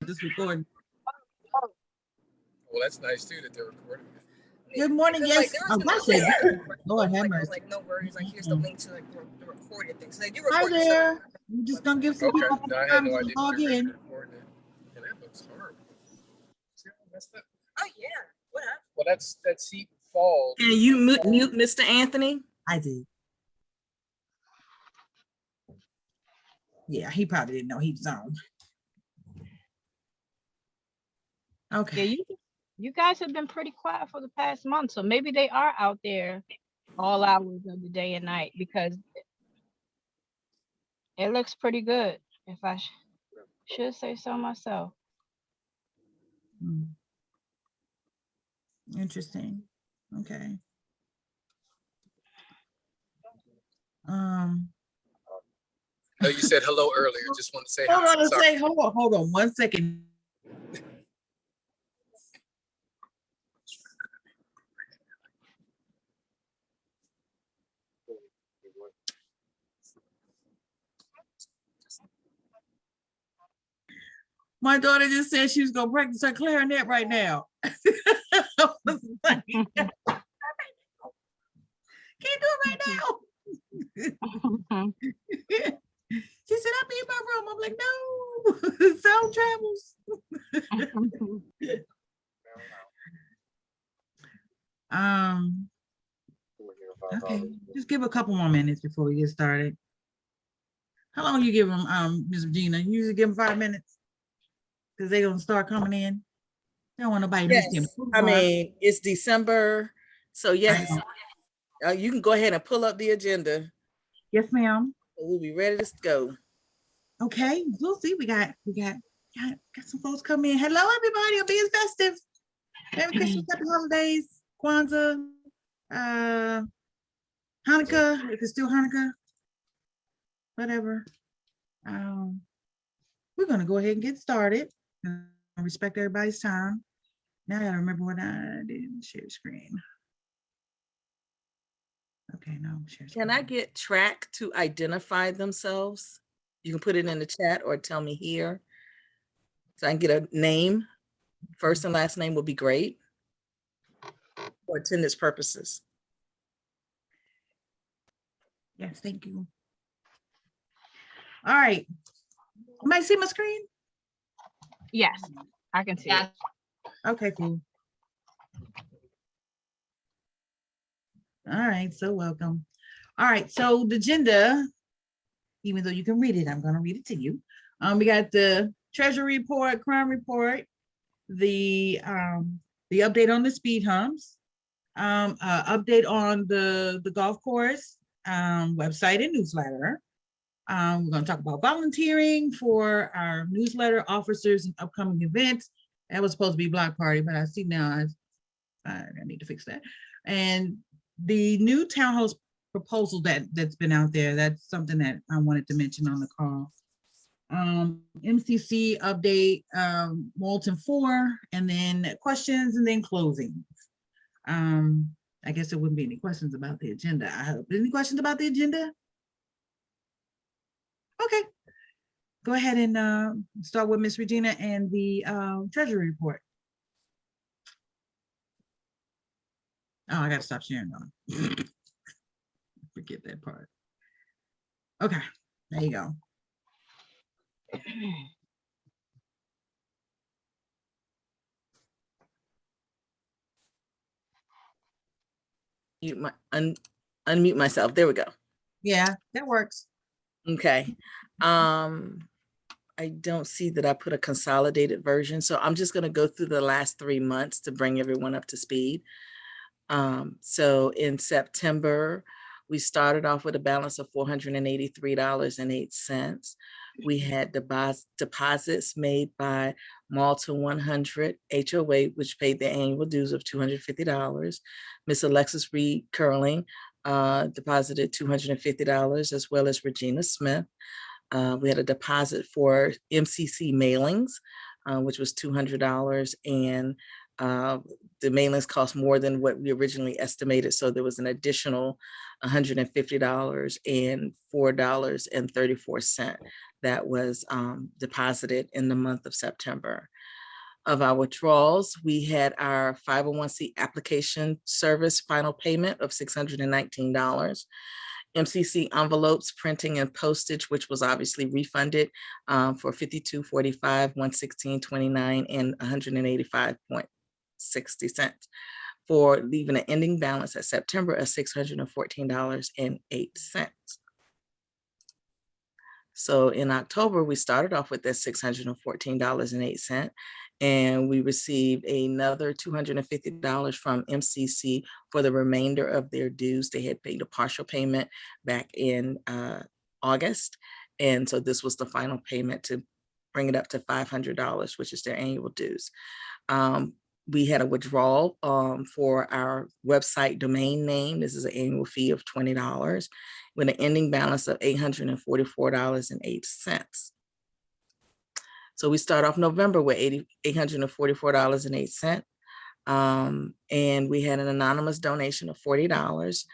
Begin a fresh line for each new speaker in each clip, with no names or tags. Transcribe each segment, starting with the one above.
this recording.
Well, that's nice too that they're recording it.
Good morning, yes.
Lord
have mercy.
Like no worries. Like here's the link to like the recorded thing. So they do
Hi
record
there. I'm just gonna give some people
No, I had no
time
idea
to log
they were
in.
recording it. And that looks horrible. See how messed up?
Oh yeah. What happened?
Well, that seat falls.
Can you mute Mr. Anthony?
I did. Yeah, he probably didn't know he was on. Okay.
Yeah, you guys have been pretty quiet for the past month, so maybe they are out there all hours of the day and night, because it looks pretty good, if I should say so myself.
Interesting. Okay.
No, you said hello earlier. Just want to say
hold
hi.
on, hold on 1 second. My daughter just said she was gonna practice her clarinet right now. I was like, can't do it right now. She said, I'll be in my room. I'm like, no, sound travels. Okay, just give a couple more minutes before we get started. How long you give them, Ms. Regina? You usually give them 5 minutes because they're gonna start coming in. They don't want nobody to miss them.
I mean, it's December, so yes, you can go ahead and pull up the agenda.
Yes, ma'am.
We'll be ready to go.
Okay, we'll see. We got some folks come in. Hello, everybody. I'm being festive. Merry Christmas, happy holidays, Kwanzaa, Hanukkah, if it's still Hanukkah, whatever. We're gonna go ahead and get started. I respect everybody's time. Now I gotta remember what I did. Share screen. Okay, no, share screen.
Can I get track to identify themselves? You can put it in the chat or tell me here. So I can get a name. First and last name would be great for attendance purposes.
Yes, thank you. All right. You might see my screen?
Yes, I can see it.
Okay, cool. All right, so welcome. All right, so the agenda, even though you can read it, I'm going to read it to you. We got the treasury report, crime report, the update on the speed humps, update on the golf course website and newsletter. We're going to talk about volunteering for our newsletter officers and upcoming events. That was supposed to be block party, but I see now I need to fix that. And the new townhouse proposal that's been out there, that's something that I wanted to mention on the call. MCC update, Malton 4, and then questions, and then closing. I guess there wouldn't be any questions about the agenda. I hope. Any questions about the agenda? Okay, go ahead and start with Ms. Regina and the treasury report. Oh, I gotta stop sharing on. Forget that part. Okay, there you go.
Unmute myself. There we go.
Yeah, that works.
Okay. I don't see that I put a consolidated version, so I'm just going to go through the last 3 months to bring everyone up to speed. So in September, we started off with a balance of $483.08. We had deposits made by Malton 100 HOA, which paid the annual dues of $250. Miss Alexis Reed Curling deposited $250, as well as Regina Smith. We had a deposit for MCC mailings, which was $200, and the mailings cost more than what we originally estimated, so there was an additional $150 and $4.34 that was deposited in the month of September. Of our withdrawals, we had our 501c application service final payment of $619. MCC envelopes, printing and postage, which was obviously refunded for $52.45, $116.29, and $185.60 for leaving an ending balance at September of $614.08. So in October, we started off with that $614.08, and we received another $250 from MCC for the remainder of their dues. They had paid a partial payment back in August. And so this was the final payment to bring it up to $500, which is their annual dues. We had a withdrawal for our website domain name. This is an annual fee of $20 with an ending balance of $844.08. So we start off November with $844.08. And we had an anonymous donation of $40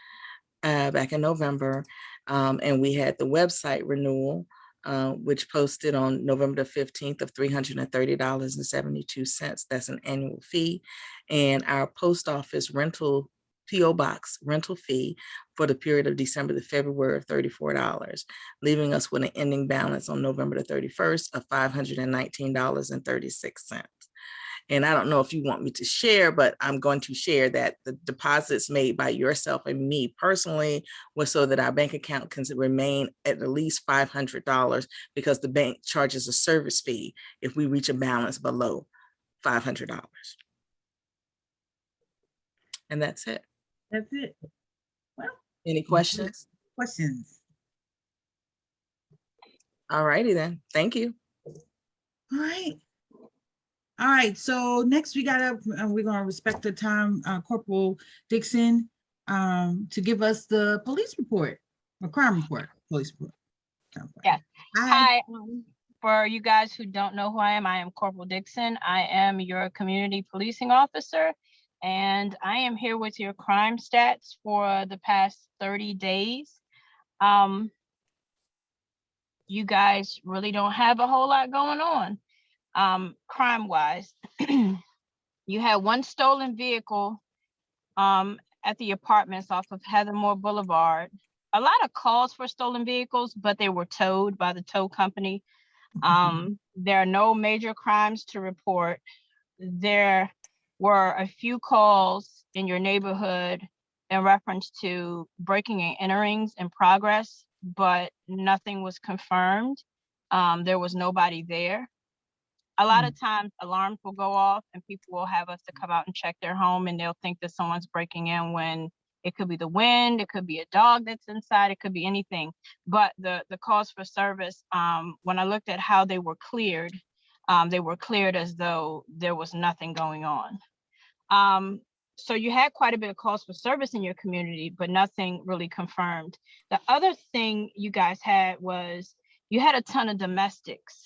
back in November. And we had the website renewal, which posted on November the 15th of $330.72. That's an annual fee. And our post office rental PO box rental fee for the period of December to February of $34, leaving us with an ending balance on November the 31st of $519.36. And I don't know if you want me to share, but I'm going to share that the deposits made by yourself and me personally was so that our bank account can remain at least $500, because the bank charges a service fee if we reach a balance below $500. And that's it.
That's it. Well,
Any questions?
questions?
All righty then. Thank you.
All right. All right, so next we're gonna respect the time, Corporal Dixon, to give us the police report, or crime report, police report.
Yes.
Hi.
Hi, for you guys who don't know who I am Corporal Dixon. I am your community policing officer, and I am here with your crime stats for the past 30 days. You guys really don't have a whole lot going on. Crime wise, you had one stolen vehicle at the apartments off of Heathermore Boulevard. A lot of calls for stolen vehicles, but they were towed by the tow company. There are no major crimes to report. There were a few calls in your neighborhood in reference to breaking and enterings in progress, but nothing was confirmed. There was nobody there. A lot of times alarms will go off and people will have us to come out and check their home, and they'll think that someone's breaking in when it could be the wind, it could be a dog that's inside, it could be anything. But the calls for service, when I looked at how they were cleared as though there was nothing going on. So you had quite a bit of calls for service in your community, but nothing really confirmed. The other thing you guys had was you had a ton of domestics.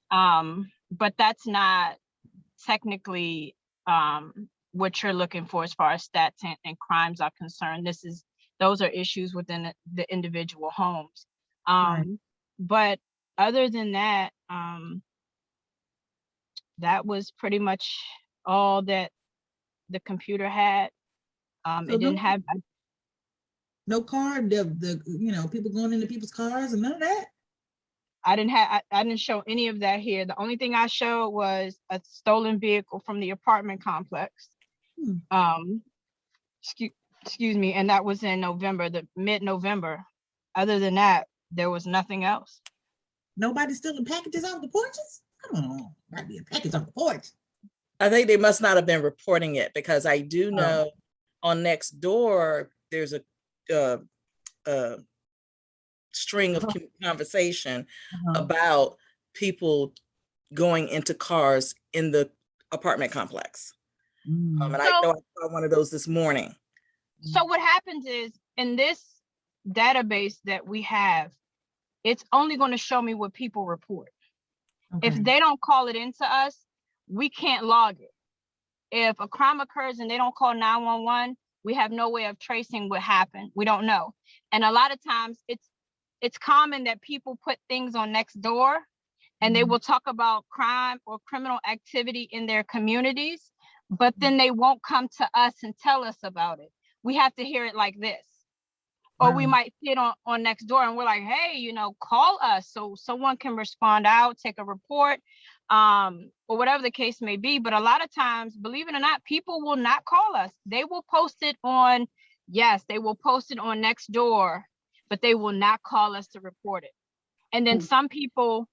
But that's not technically what you're looking for as far as stats and crimes are concerned. Those are issues within the individual homes.
Right.
But other than that, that was pretty much all that the computer had. It didn't have
no car, the people going into people's cars and none of that.
I didn't show any of that here. The only thing I showed was a stolen vehicle from the apartment complex. Excuse me, and that was in November, the mid-November. Other than that, there was nothing else.
Nobody stealing packages off the porches? Come on, might be a package off the porch.
I think they must not have been reporting it, because I do know on next door, there's a string of conversation about people going into cars in the apartment complex. And I know I saw one of those this morning.
So what happens is, in this database that we have, it's only going to show me what people report.
Okay.
If they don't call it into us, we can't log it. If a crime occurs and they don't call 911, we have no way of tracing what happened. We don't know. And a lot of times it's it's common that people put things on Nextdoor and they will talk about crime or criminal activity in their communities, but then they won't come to us and tell us about it. We have to hear it like this. Or we
Wow.
might see it on Nextdoor and we're like, hey, you know, call us so someone can respond out, take a report, or whatever the case may be. But a lot of times, believe it or not, people will not call us. They will post it on, yes, they will post it on Nextdoor, but they will not call us to report it. And then some people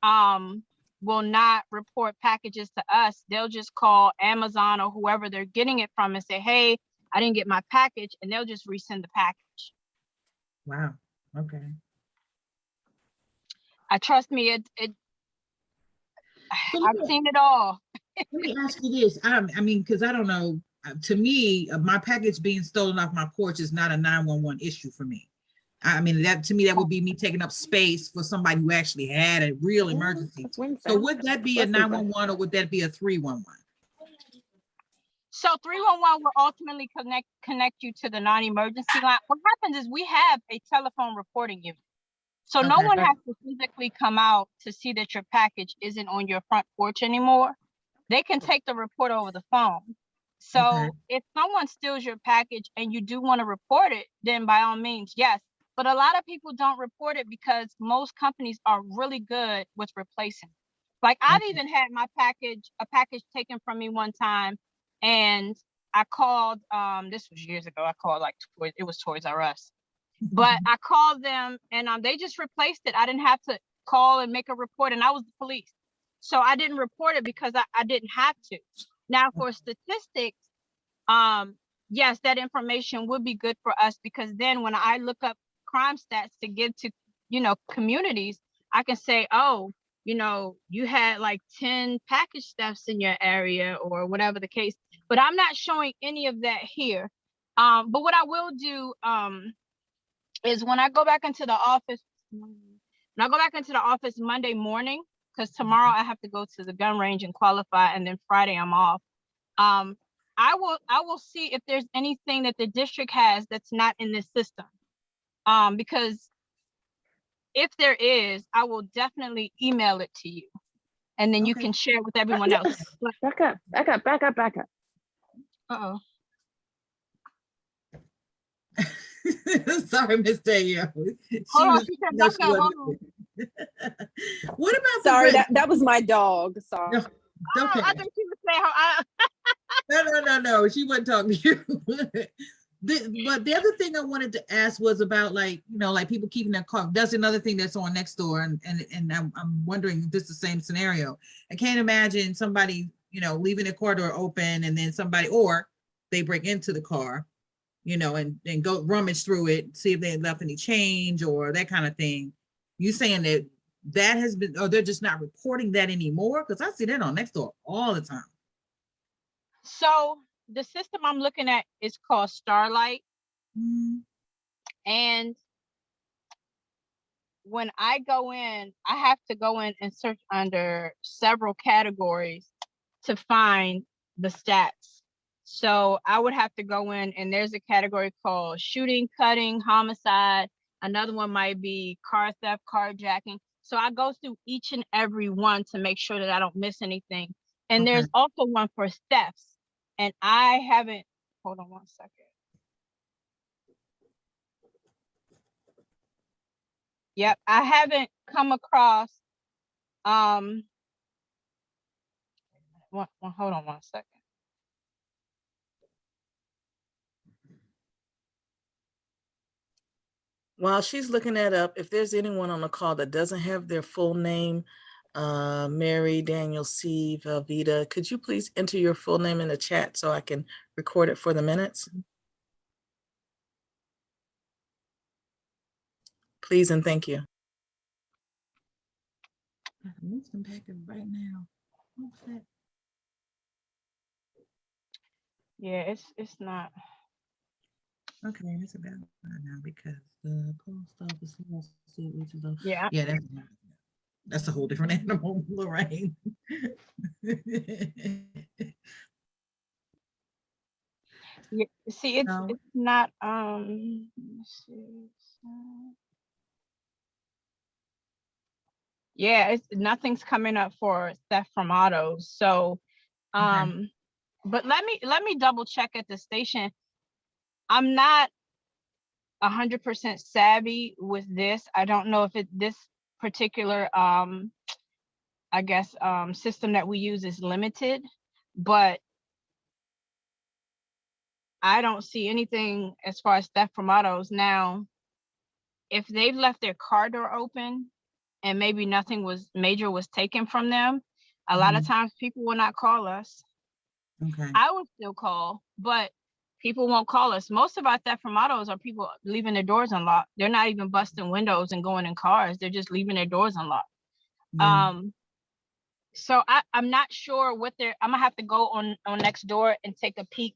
will not report packages to us. They'll just call Amazon or whoever they're getting it from and say, hey, I didn't get my package, and they'll just resend the package.
Wow. Okay.
Trust me,
So
I've seen it all.
let me ask you this. I mean, because I don't know. To me, my package being stolen off my porch is not a 911 issue for me. I mean, that to me, that would be me taking up space for somebody who actually had a real emergency. So would that be a 911 or would that be a 311?
So 311 will ultimately connect you to the non-emergency line. What happens is we have a telephone reporting unit. So no
Okay.
one has to physically come out to see that your package isn't on your front porch anymore. They can take the report over the phone. So
Okay.
if someone steals your package and you do want to report it, then by all means, yes. But a lot of people don't report it because most companies are really good with replacing. Like I've
Okay.
even had a package taken from me one time, and I called, this was years ago. I called it was Toys R Us. But I called them and they just replaced it. I didn't have to call and make a report, and I was the police. So I didn't report it because I didn't have to. Now for statistics, yes, that information would be good for us, because then when I look up crime stats to give to, you know, communities, I can say, oh, you know, you had like 10 package thefts in your area or whatever the case. But I'm not showing any of that here. But what I will do, is when I go back into the office, Monday morning, because tomorrow I have to go to the gun range and qualify, and then Friday I'm off. I will see if there's anything that the district has that's not in this system. Because if there is, I will definitely email it to you, and then you
Okay.
can share with everyone else.
Back up.
Uh-oh.
Sorry, Miss Danielle.
Hold on, she said back up. Hold on.
What about
Sorry,
the
that was my dog. Sorry.
No, okay.
I think she would say
No. She wasn't talking to you. But the other thing I wanted to ask was about, like, you know, like people keeping their car. That's another thing that's on Nextdoor, and I'm wondering if this is the same scenario. I can't imagine somebody, you know, leaving the car door open and then somebody, or they break into the car, you know, and go rummage through it, see if they had left any change or that kind of thing. You saying that has been, or they're just not reporting that anymore? Because I see that on Nextdoor all the time.
So the system I'm looking at is called Starlight.
Mm.
And when I go in, I have to go in and search under several categories to find the stats. So I would have to go in, and there's a category called shooting, cutting, homicide. Another one might be car theft, carjacking. So I go through each and every one to make sure that I don't miss anything. And
Okay.
there's also one for thefts. And I haven't, hold on one second. Yep, I haven't come across, hold on one second.
While she's looking that up, if there's anyone on the call that doesn't have their full name, Mary, Daniel, C, Velveeta, could you please enter your full name in the chat so I can record it for the minutes? Please and thank you.
Let's unpack it right now. What's that?
Yeah, it's not.
Okay, it's about right now because the post office lawsuit, which is
Yeah.
yeah, that's a whole different animal, Lorraine.
Yeah, see, it's
No.
not. Let's see. Yeah, it's nothing's coming up for theft from autos. So,
Okay.
but let me double check at the station. I'm not 100% savvy with this. I don't know if this particular I guess system that we use is limited, but I don't see anything as far as theft from autos. Now, if they've left their car door open and maybe nothing major was taken from them, a lot of times people will not call us.
Okay.
I would still call, but people won't call us. Most of our theft from autos are people leaving their doors unlocked. They're not even busting windows and going in cars. They're just leaving their doors unlocked.
Yeah.
So I'm not sure what I'm gonna have to go on next door and take a peek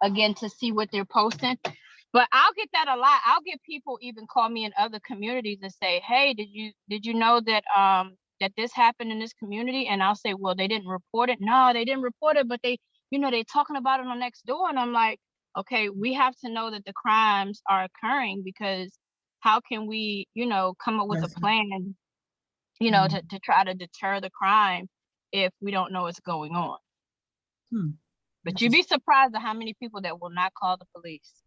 again to see what they're posting. But I'll get that a lot. I'll get people even call me in other communities and say, hey, did you know that that this happened in this community? And I'll say, well, they didn't report it. No, they didn't report it, but they're talking about it on next door. And I'm like, okay, we have to know that the crimes are occurring, because how can we, come up with a
Yes.
plan,
Mhm.
to try to deter the crime if we don't know what's going on. But you'd be surprised at how many people that will not call the police.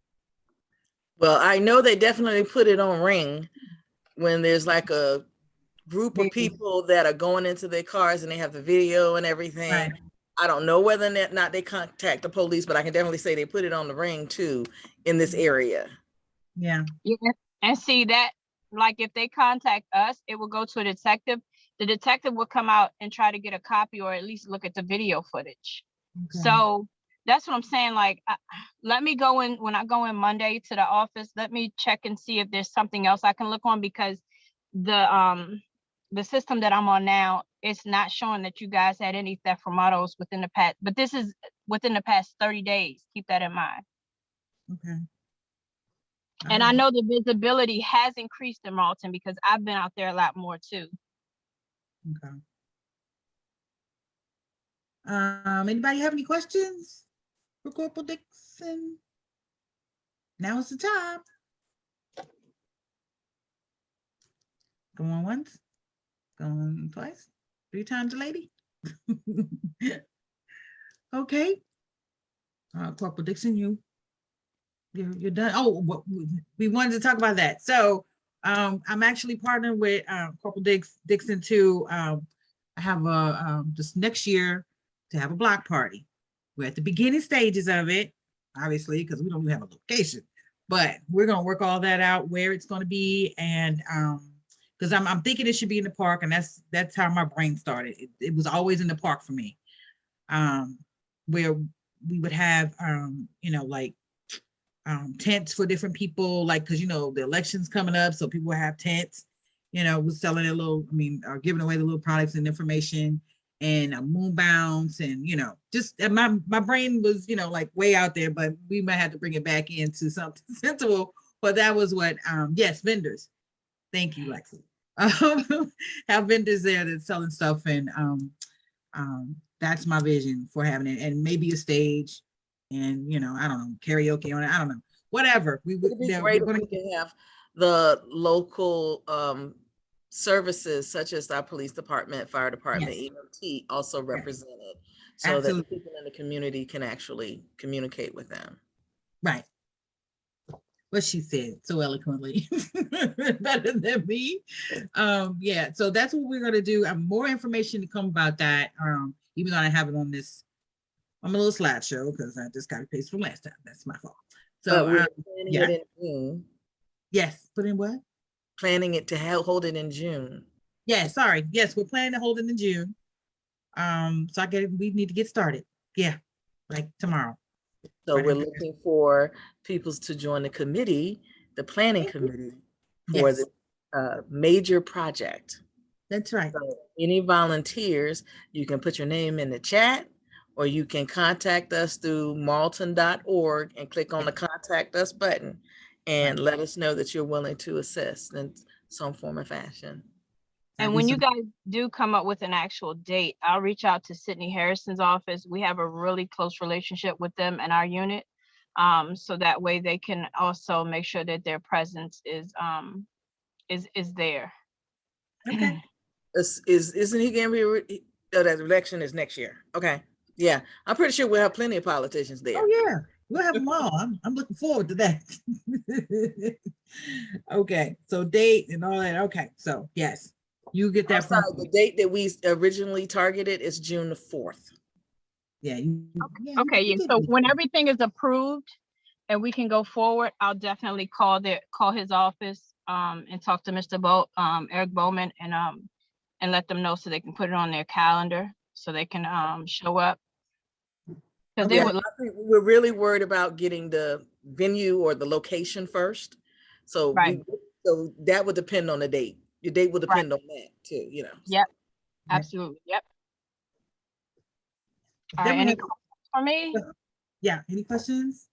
Well, I know they definitely put it on Ring when there's like a group of people that are going into their cars and they have the video and everything.
Right.
I don't know whether or not they contact the police, but I can definitely say they put it on the Ring too in this area.
Yeah.
And see that, like, if they contact us, it will go to a detective. The detective will come out and try to get a copy or at least look at the video footage.
Okay.
So that's what I'm saying. Like, let me go in when I go in Monday to the office. Let me check and see if there's something else I can look on, because the system that I'm on now, it's not showing that you guys had any theft from autos within the past. But this is within the past 30 days. Keep that in mind.
Okay.
And I know the visibility has increased in Malton because I've been out there a lot more too.
Okay. Anybody have any questions for Corporal Dixon? Now's the time. Going once, going twice, 3 times a lady. Okay. Corporal Dixon, you're done. Oh, we wanted to talk about that. So I'm actually partnering with Corporal Dixon to have just next year to have a block party. We're at the beginning stages of it, obviously, because we don't even have a location, but we're going to work all that out, where it's going to be. And because I'm thinking it should be in the park, and that's how my brain started. It was always in the park for me, where we would have like tents for different people, like, because the election's coming up, so people have tents, was selling their giving away the little products and information, and moon bounce, and just my brain was like way out there, but we might have to bring it back into something sensible. But that was what yes, vendors. Thank you, Lexi. Have vendors there that's selling stuff, and that's my vision for having it, and maybe a stage, and I don't know, karaoke on it. I don't know, whatever.
It'd be great if we can have the local services, such as our police department, fire department,
Yes.
EMT, also represented, so
Absolutely.
that the people in the community can actually communicate with them.
Right. What she said so eloquently, better than me. Yeah, so that's what we're gonna do. More information to come about that. Even though I have it on this, I'm a little slideshow because I just got to paste from last time. That's my fault. So
we're planning
yeah.
it in June.
Yes, put in what?
Planning it to hold it in June.
Yeah, sorry. Yes, we're planning to hold it in June. So we need to get started. Yeah, like tomorrow.
So we're looking for people to join the committee, the planning committee, for the major project.
That's right.
So any volunteers, you can put your name in the chat, or you can contact us through malton.org and click on the contact us button and let us know that you're willing to assist in some form or fashion.
And when you guys do come up with an actual date, I'll reach out to Sydney Harrison's office. We have a really close relationship with them and our unit. So that way they can also make sure that their presence is there.
Okay.
Isn't he gonna be, that election is next year? Okay, yeah, I'm pretty sure we'll have plenty of politicians there.
Oh, yeah, we'll have them all. I'm looking forward to that. Okay, so date and all that. Okay, so yes, you get
I'm
that from,
sorry, the date that we originally targeted is June the 4th.
yeah.
Okay,
you
yeah,
did
so
good.
when everything is approved and we can go forward, I'll definitely call his office, and talk to Mr. Eric Bowman, and let them know so they can put it on their calendar, so they can, show up. Cause they
Yeah,
would,
I think we're really worried about getting the venue or the location first. So
Right.
so that would depend on the date. Your date will depend on that too, you know.
Yep.
Right.
absolutely, yep. All
Then
right,
we
any
have-
questions for me?
Yeah, any questions?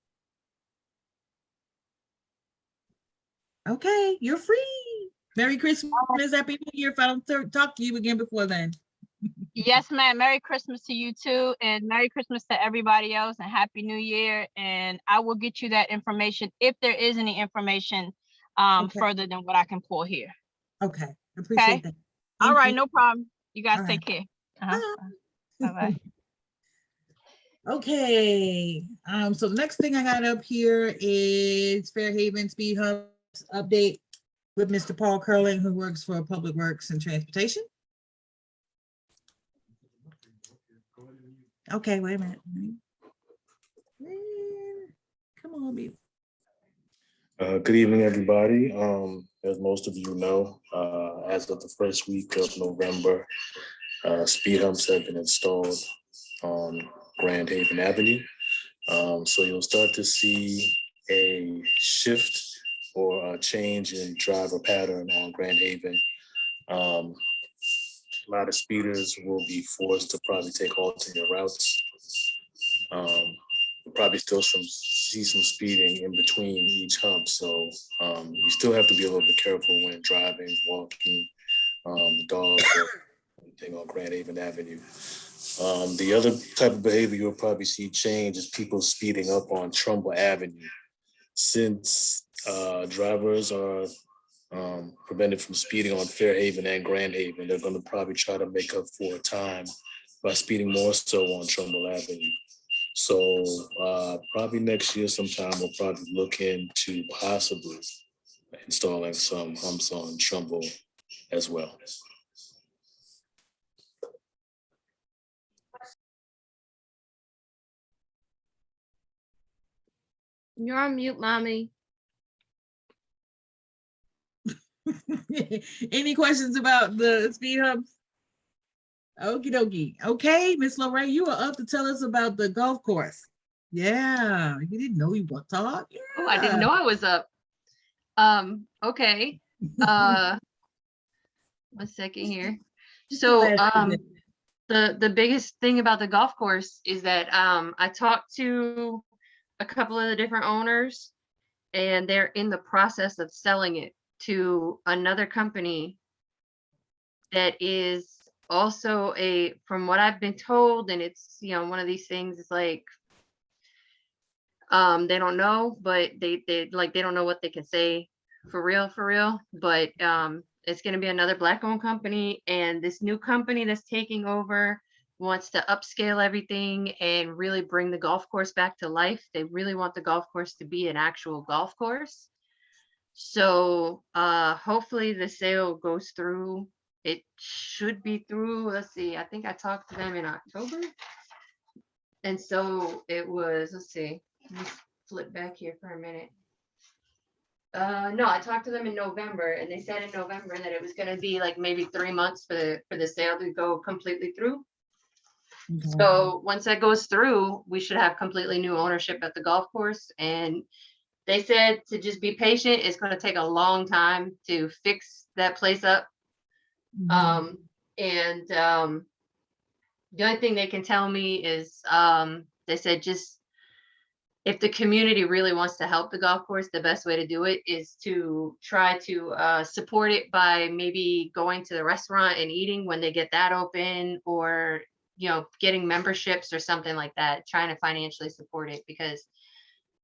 Okay, you're free. Merry Christmas, Happy New Year if I don't talk to you again before then.
Yes, ma'am. Merry Christmas to you too, and Merry Christmas to everybody else, and Happy New Year. And I will get you that information if there is any information
Okay.
further than what I can pull here.
Okay, appreciate
Okay.
that.
All
Thank
right,
you.
no problem. You guys
All
take
right.
care. Bye bye.
Okay, so the next thing I got up here is Fairhaven Speed Hubs update with Mr. Paul Curling, who works for Public Works and Transportation. Okay, wait a minute. Come on, baby.
Good evening, everybody. As most of you know, as of the first week of November, speed humps have been installed on Grand Haven Avenue. So you'll start to see a shift or a change in driver pattern on Grand Haven. A lot of speeders will be forced to probably take alternate routes. You'll probably still see some speeding in between each hump. So you still have to be a little bit careful when driving, walking, dog, or anything on Grand Haven Avenue. The other type of behavior you'll probably see change is people speeding up on Trumbull Avenue. Since drivers are prevented from speeding on Fairhaven and Grand Haven, they're going to probably try to make up for time by speeding more so on Trumbull Avenue. So probably next year sometime, we'll probably look into possibly installing some humps on Trumbull as well.
You're on mute, mommy.
Any questions about the speed hubs? Okie dokie. Okay, Miss Lorraine, you are up to tell us about the golf course. Yeah, you didn't know you were talk. Yeah.
Oh, I didn't know I was up. Okay. 1 second here. So the biggest thing about the golf course is that I talked to a couple of the different owners, and they're in the process of selling it to another company that is also from what I've been told, and it's, one of these things is like, they don't know, but they don't know what they can say for real, but it's going to be another Black owned company, and this new company that's taking over wants to upscale everything and really bring the golf course back to life. They really want the golf course to be an actual golf course. So hopefully the sale goes through. It should be through, let's see, I think I talked to them in October. And so it was, let's see, let me flip back here for a minute. No, I talked to them in November, and they said in November that it was going to be like maybe 3 months for the sale to go completely through.
Okay.
So once that goes through, we should have completely new ownership at the golf course. And they said to just be patient. It's going to take a long time to fix that place up.
Mhm.
The only thing they can tell me is they said just if the community really wants to help the golf course, the best way to do it is to try to support it by maybe going to the restaurant and eating when they get that open, or getting memberships or something like that, trying to financially support it, because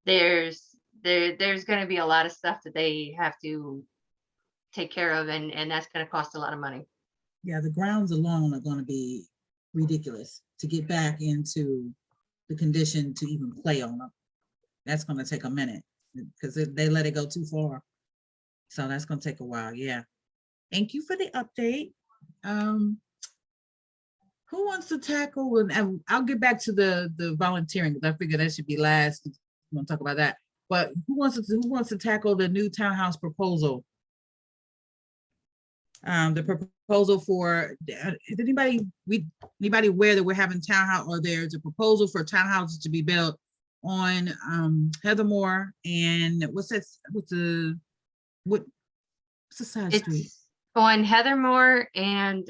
there's going to be a lot of stuff that they have to take care of, and that's going to cost a lot of money.
Yeah, the grounds alone are gonna be ridiculous to get back into the condition to even play on them. That's gonna take a minute, because they let it go too far. So that's gonna take a while, yeah. Thank you for the update. Who wants to tackle, and I'll get back to the volunteering, because I figure that should be last. We're gonna talk about that. But who wants to tackle the new townhouse proposal? The proposal for, is anybody aware that we're having townhouse, or there's a proposal for townhouses to be built on Heathermore and what's the side street?
It's on Heathermore and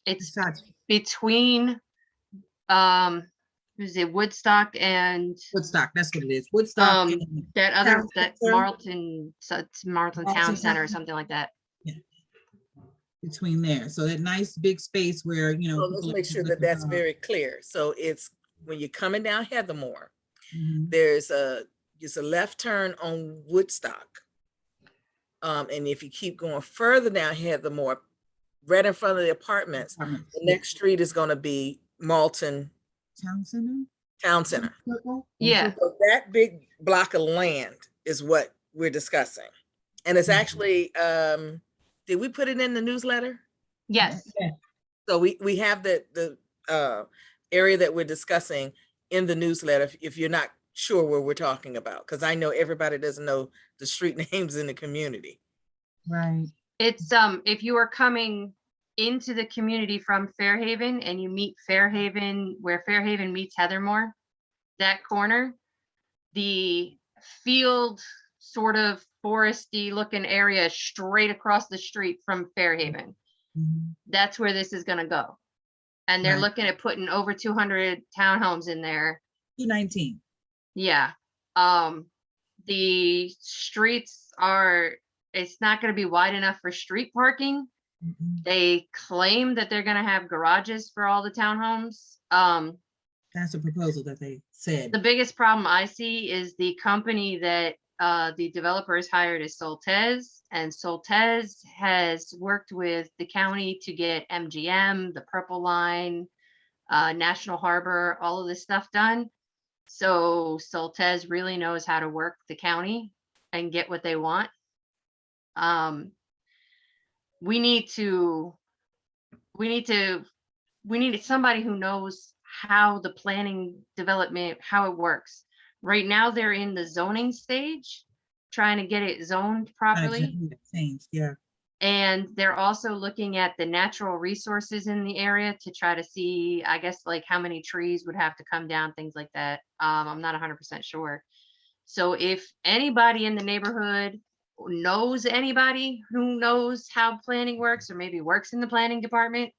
it's
Side-
between is it Woodstock and
Woodstock, that's what it is. Woodstock. and
that other
Town
that
Center?
Marlton, so it's Marlton
Marlton
Town Center or
Town.
something like that.
Between there, so that nice big space where,
So let's
people
make
can
sure
let
that
their
that's
dog.
very clear. So it's when you're coming down Heathermore,
Mhm.
there's a left turn on Woodstock. And if you keep going further down Heathermore, right in front of the apartments,
Apartments,
the
yeah.
next street is gonna be Malton
Town Center?
Town Center.
Circle?
Yeah.
So that big block of land is what we're discussing. And it's
Mhm.
actually, did we put it in the newsletter?
Yes.
Yeah.
So we have the area that we're discussing in the newsletter, if you're not sure where we're talking about, because I know everybody doesn't know the street names in the community.
Right.
It's if you are coming into the community from Fairhaven and you meet Fairhaven, where Fairhaven meets Heathermore, that corner, the field sort of foresty looking area straight across the street from Fairhaven.
Mhm.
That's where this is gonna go. And they're
Right.
looking at putting over 200 townhomes in there.
219.
Yeah. The streets are, it's not gonna be wide enough for street parking.
Mhm.
They claim that they're gonna have garages for all the townhomes.
That's a proposal that they said.
The biggest problem I see is the company that the developers hired is Soltez, and Soltez has worked with the county to get MGM, the Purple Line, National Harbor, all of this stuff done. So Soltez really knows how to work the county and get what they want. We need somebody who knows how the planning development, how it works. Right now, they're in the zoning stage, trying to get it zoned properly.
Changed, yeah.
And they're also looking at the natural resources in the area to try to see, I guess, like how many trees would have to come down, things like that. I'm not 100% sure. So if anybody in the neighborhood knows anybody who knows how planning works, or maybe works in the planning department,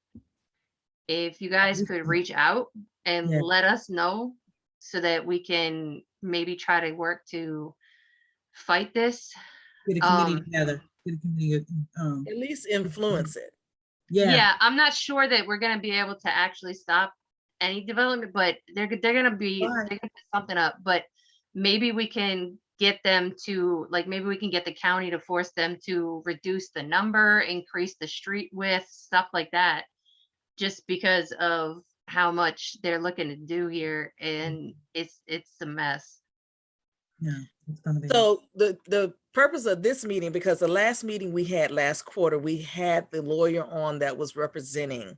if you guys could reach out and
Yeah.
let us know so that we can maybe try to work to fight this.
Get a committee together. Get a committee.
At least influence it.
Yeah.
Yeah, I'm not sure that we're gonna be able to actually stop any development, but they're gonna put something up, but maybe we can get them to, like, maybe we can get the county to force them to reduce the number, increase the street width, stuff like that, just because of how much they're looking to do here, and it's a mess.
Yeah. It's gonna be.
So the purpose of this meeting, because the last meeting we had last quarter, we had the lawyer on that was representing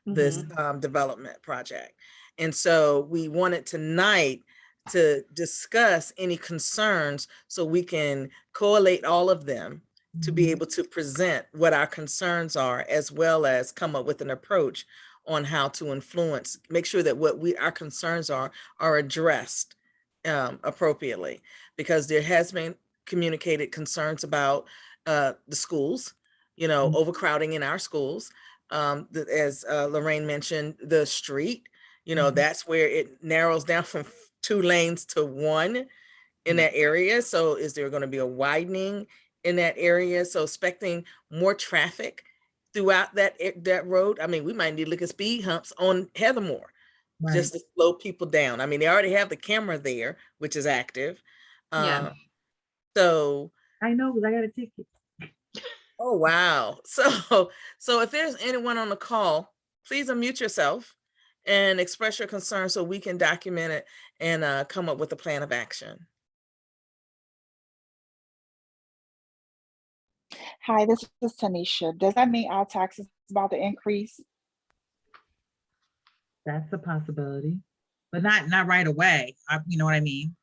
this development project. And so we wanted tonight to discuss any concerns so we can collate all of them to be able to present what our concerns are, as well as come up with an approach on how to influence, make sure that what our concerns are addressed appropriately, because there has been communicated concerns about the schools, overcrowding in our schools. As Lorraine mentioned, the street, that's where it narrows down from 2 lanes to 1 in that area. So is there going to be a widening in that area? So expecting more traffic throughout that road. I mean, we might need to look at speed humps on Heathermore.
Right.
Just to slow people down. I mean, they already have the camera there, which is active.
Yeah.
So
I know, because I got a ticket.
Oh, wow. So if there's anyone on the call, please unmute yourself and express your concern so we can document it and come up with a plan of action.
Hi, this is Tanisha. Does that mean our taxes about to increase?
That's a possibility, but not right away. You know what I mean?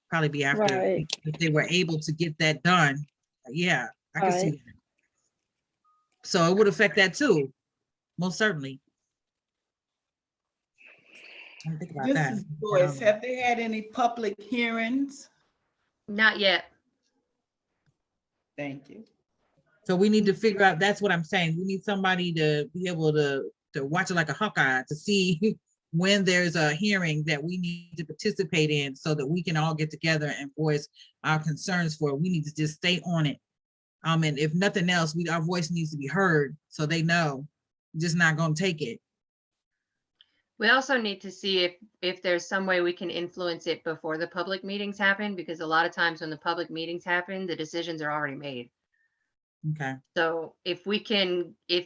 Probably be after
Right.
if they were able to get that done. Yeah, I can see
Right.
that. So it would affect that too, most certainly. I didn't think about
This
that.
is Joyce. Have they had any public hearings?
Not yet.
Thank you.
So we need to figure out, that's what I'm saying. We need somebody to be able to watch it like a Hawkeye to see when there's a hearing that we need to participate in so that we can all get together and voice our concerns for it. We need to just stay on it. And if nothing else, our voice needs to be heard so they know we're just not gonna take it.
We also need to see if there's some way we can influence it before the public meetings happen, because a lot of times when the public meetings happen, the decisions are already made.
Okay.
So if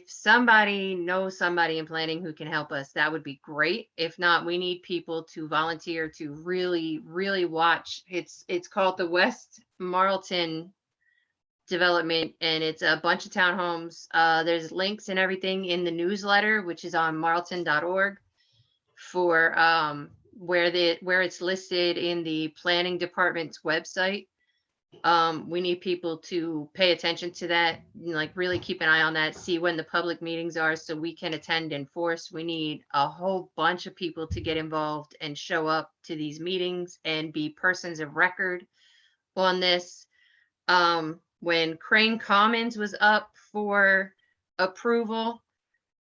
somebody knows somebody in planning who can help us, that would be great. If not, we need people to volunteer to really, really watch. It's called the West Marlton development, and it's a bunch of townhomes. There's links and everything in the newsletter, which is on marlton.org, for where it's listed in the planning department's website. We need people to pay attention to that, like really keep an eye on that, see when the public meetings are so we can attend and force. We need a whole bunch of people to get involved and show up to these meetings and be persons of record on this. When Crane Commons was up for approval,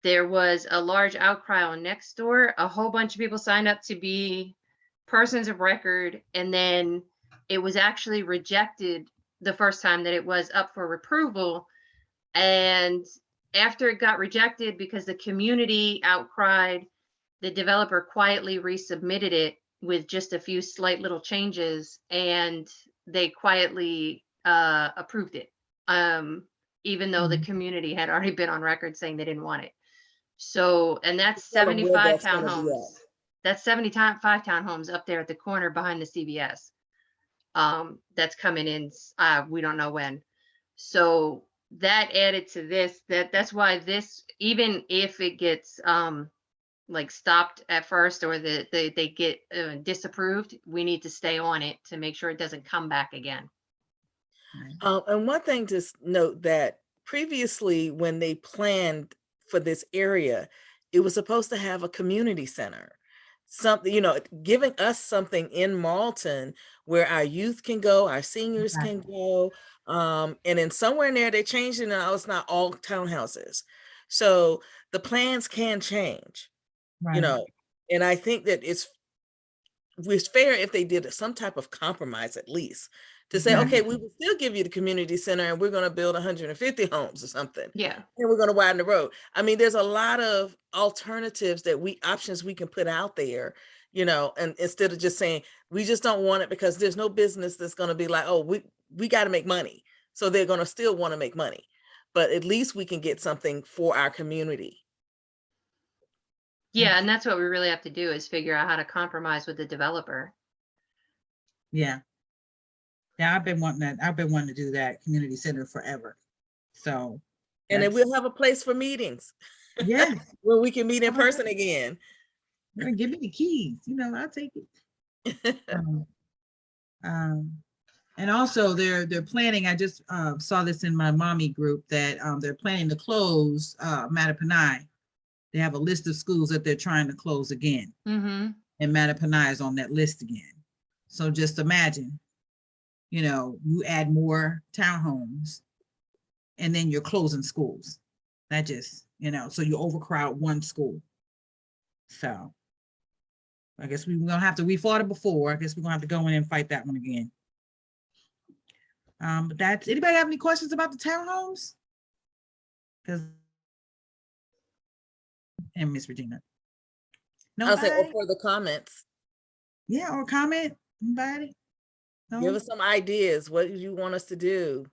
there was a large outcry on Nextdoor. A whole bunch of people signed up to be persons of record, and then it was actually rejected the first time that it was up for approval. And after it got rejected because the community outcried, the developer quietly resubmitted it with just a few slight little changes, and they quietly approved it, even though the community had already been on record saying they didn't want it. So, and that's
Tell 'em where
75
that's gonna be
townhomes.
at.
That's 75 townhomes up there at the corner behind the CVS. That's coming in, we don't know when. So that added to this, that's why this, even if it gets like stopped at first, or they get disapproved, we need to stay on it to make sure it doesn't come back again.
And one thing to note, that previously when they planned for this area, it was supposed to have a community center, something, giving us something in Malton where our youth can go, our seniors can go. And then somewhere in there, they changed it, and now it's not all townhouses. So the plans can change,
Right.
and I think that it's fair if they did some type of compromise, at least to say, okay, we will still give you the community center, and we're going to build 150 homes or something.
Yeah.
And we're going to widen the road. I mean, there's a lot of alternatives options we can put out there, and instead of just saying, we just don't want it, because there's no business that's going to be like, oh, we got to make money. So they're going to still want to make money, but at least we can get something for our community.
Yeah, and that's what we really have to do, is figure out how to compromise with the developer.
Yeah. Yeah, I've been wanting to do that community center forever. So.
And then we'll have a place for meetings.
Yes.
Where we can meet in person again.
Give me the keys, I'll take it. And also they're planning, I just saw this in my mommy group, that they're planning to close Mattapanai. They have a list of schools that they're trying to close again.
Mm-hmm.
And Mattapanai is on that list again. So just imagine, you add more townhomes and then you're closing schools. That just, so you overcrowd one school. So I guess we're gonna have to, we fought it before. I guess we're gonna have to go in and fight that one again. But that's, anybody have any questions about the townhomes? And Miss Regina.
I'll say, or for the comments.
Yeah, or comment, anybody? No?
Give us some ideas. What do you want us to do?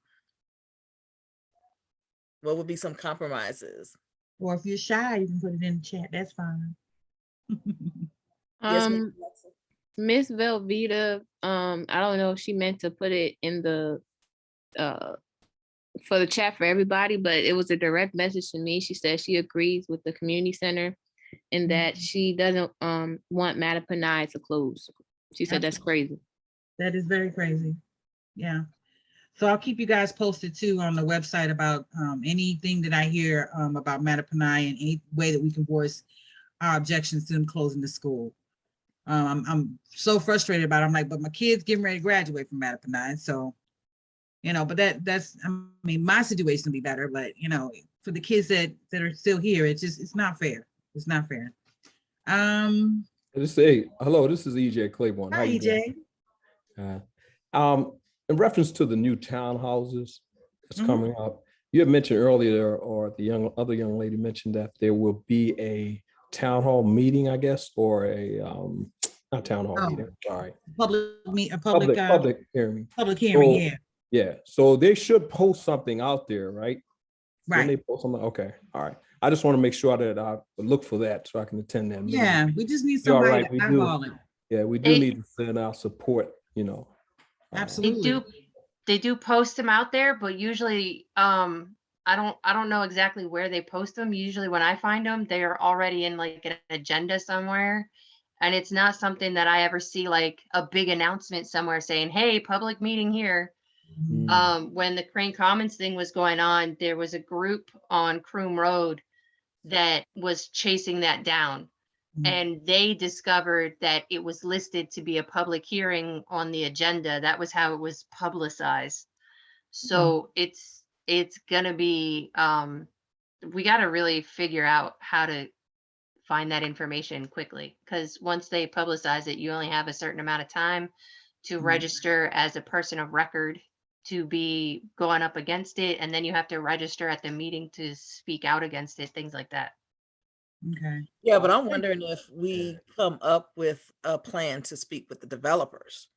What would be some compromises?
Or if you're shy, you can put it in the chat. That's fine.
Yes, Ms.
Um,
Alexa?
Miss Velveeta, I don't know if she meant to put it in the for the chat for everybody, but it was a direct message to me. She said she agrees with the community center and that she doesn't want Mattapanai to close. She said that's crazy.
That is very crazy. Yeah. So I'll keep you guys posted too on the website about anything that I hear about Mattapanai and any way that we can voice our objections to them closing the school. I'm so frustrated about it. I'm like, but my kid's getting ready to graduate from Mattapanai. So, you know, but that's, I mean, my situation will be better, but you know, for the kids that are still here, it's not fair. It's not fair.
Hey, hello, this is EJ Claiborne. How
Hi,
you doing?
EJ.
In reference to the new townhouses that's
Mhm.
coming up, you had mentioned earlier, or the other young lady mentioned that there will be a town hall meeting, I guess, or a not town hall
Oh.
meeting. Sorry,
Public
hearing.
public hearing,
So,
yeah.
yeah, so they should post something out there, right? Didn't they
Right.
post something? Okay, all right. I just want to make sure that I look for that so I can attend that meeting.
Yeah, we just need
You're all
somebody
right,
to
we do.
eyeball it.
Yeah, we do
They-
need to send our support, you know.
Absolutely.
They do post them out there, but usually, I don't know exactly where they post them. Usually when I find them, they are already in like an agenda somewhere. And it's not something that I ever see like a big announcement somewhere saying, hey, public meeting here. When the Crane Commons thing was going on, there was a group on Croom Road that was chasing that down. And they discovered that it was listed to be a public hearing on the agenda. That was how it was publicized. So it's gonna be, we gotta really figure out how to find that information quickly. Because once they publicize it, you only have a certain amount of time to register as a person of record to be going up against it. And then you have to register at the meeting to speak out against it, things like that.
Okay.
Yeah, but I'm wondering if we come up with a plan to speak with the developers.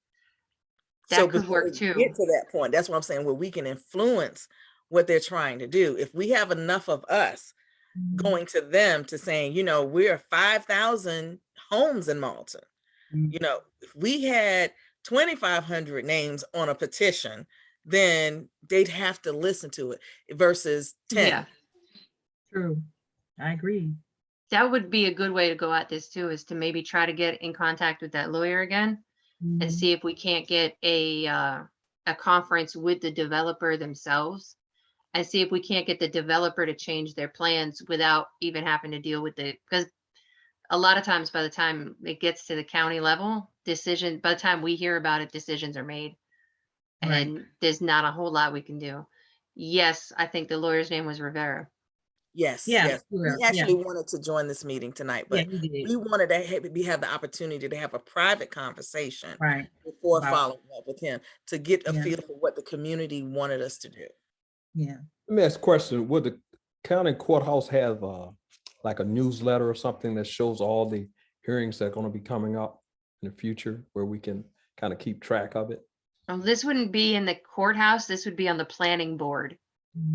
That could
before
work
we
too.
Get to that point. That's what I'm saying, where we can influence what they're trying to do. If we have enough of us going to them to saying, you know, we're 5,000 homes in Malton. You know, if we had 2,500 names on a petition, then they'd have to listen to it versus 10.
Yeah.
True. I agree.
That would be a good way to go at this too, is to maybe try to get in contact with that lawyer again and see if we can't get a conference with the developer themselves and see if we can't get the developer to change their plans without even having to deal with it. Because a lot of times by the time it gets to the county level, by the time we hear about it, decisions are made.
Right.
And there's not a whole lot we can do. Yes, I think the lawyer's name was Rivera.
Yes,
Yeah,
yes.
yeah,
We actually wanted to join this meeting tonight,
Yeah,
but
you did.
we wanted to have the opportunity to have a private conversation
Right.
before
About-
following up with him to get a
Yeah.
feel for what the community wanted us to do.
Yeah.
Let me ask a question. Would the county courthouse have like a newsletter or something that shows all the hearings that are going to be coming up in the future where we can kind of keep track of it?
This wouldn't be in the courthouse. This would be on the planning board.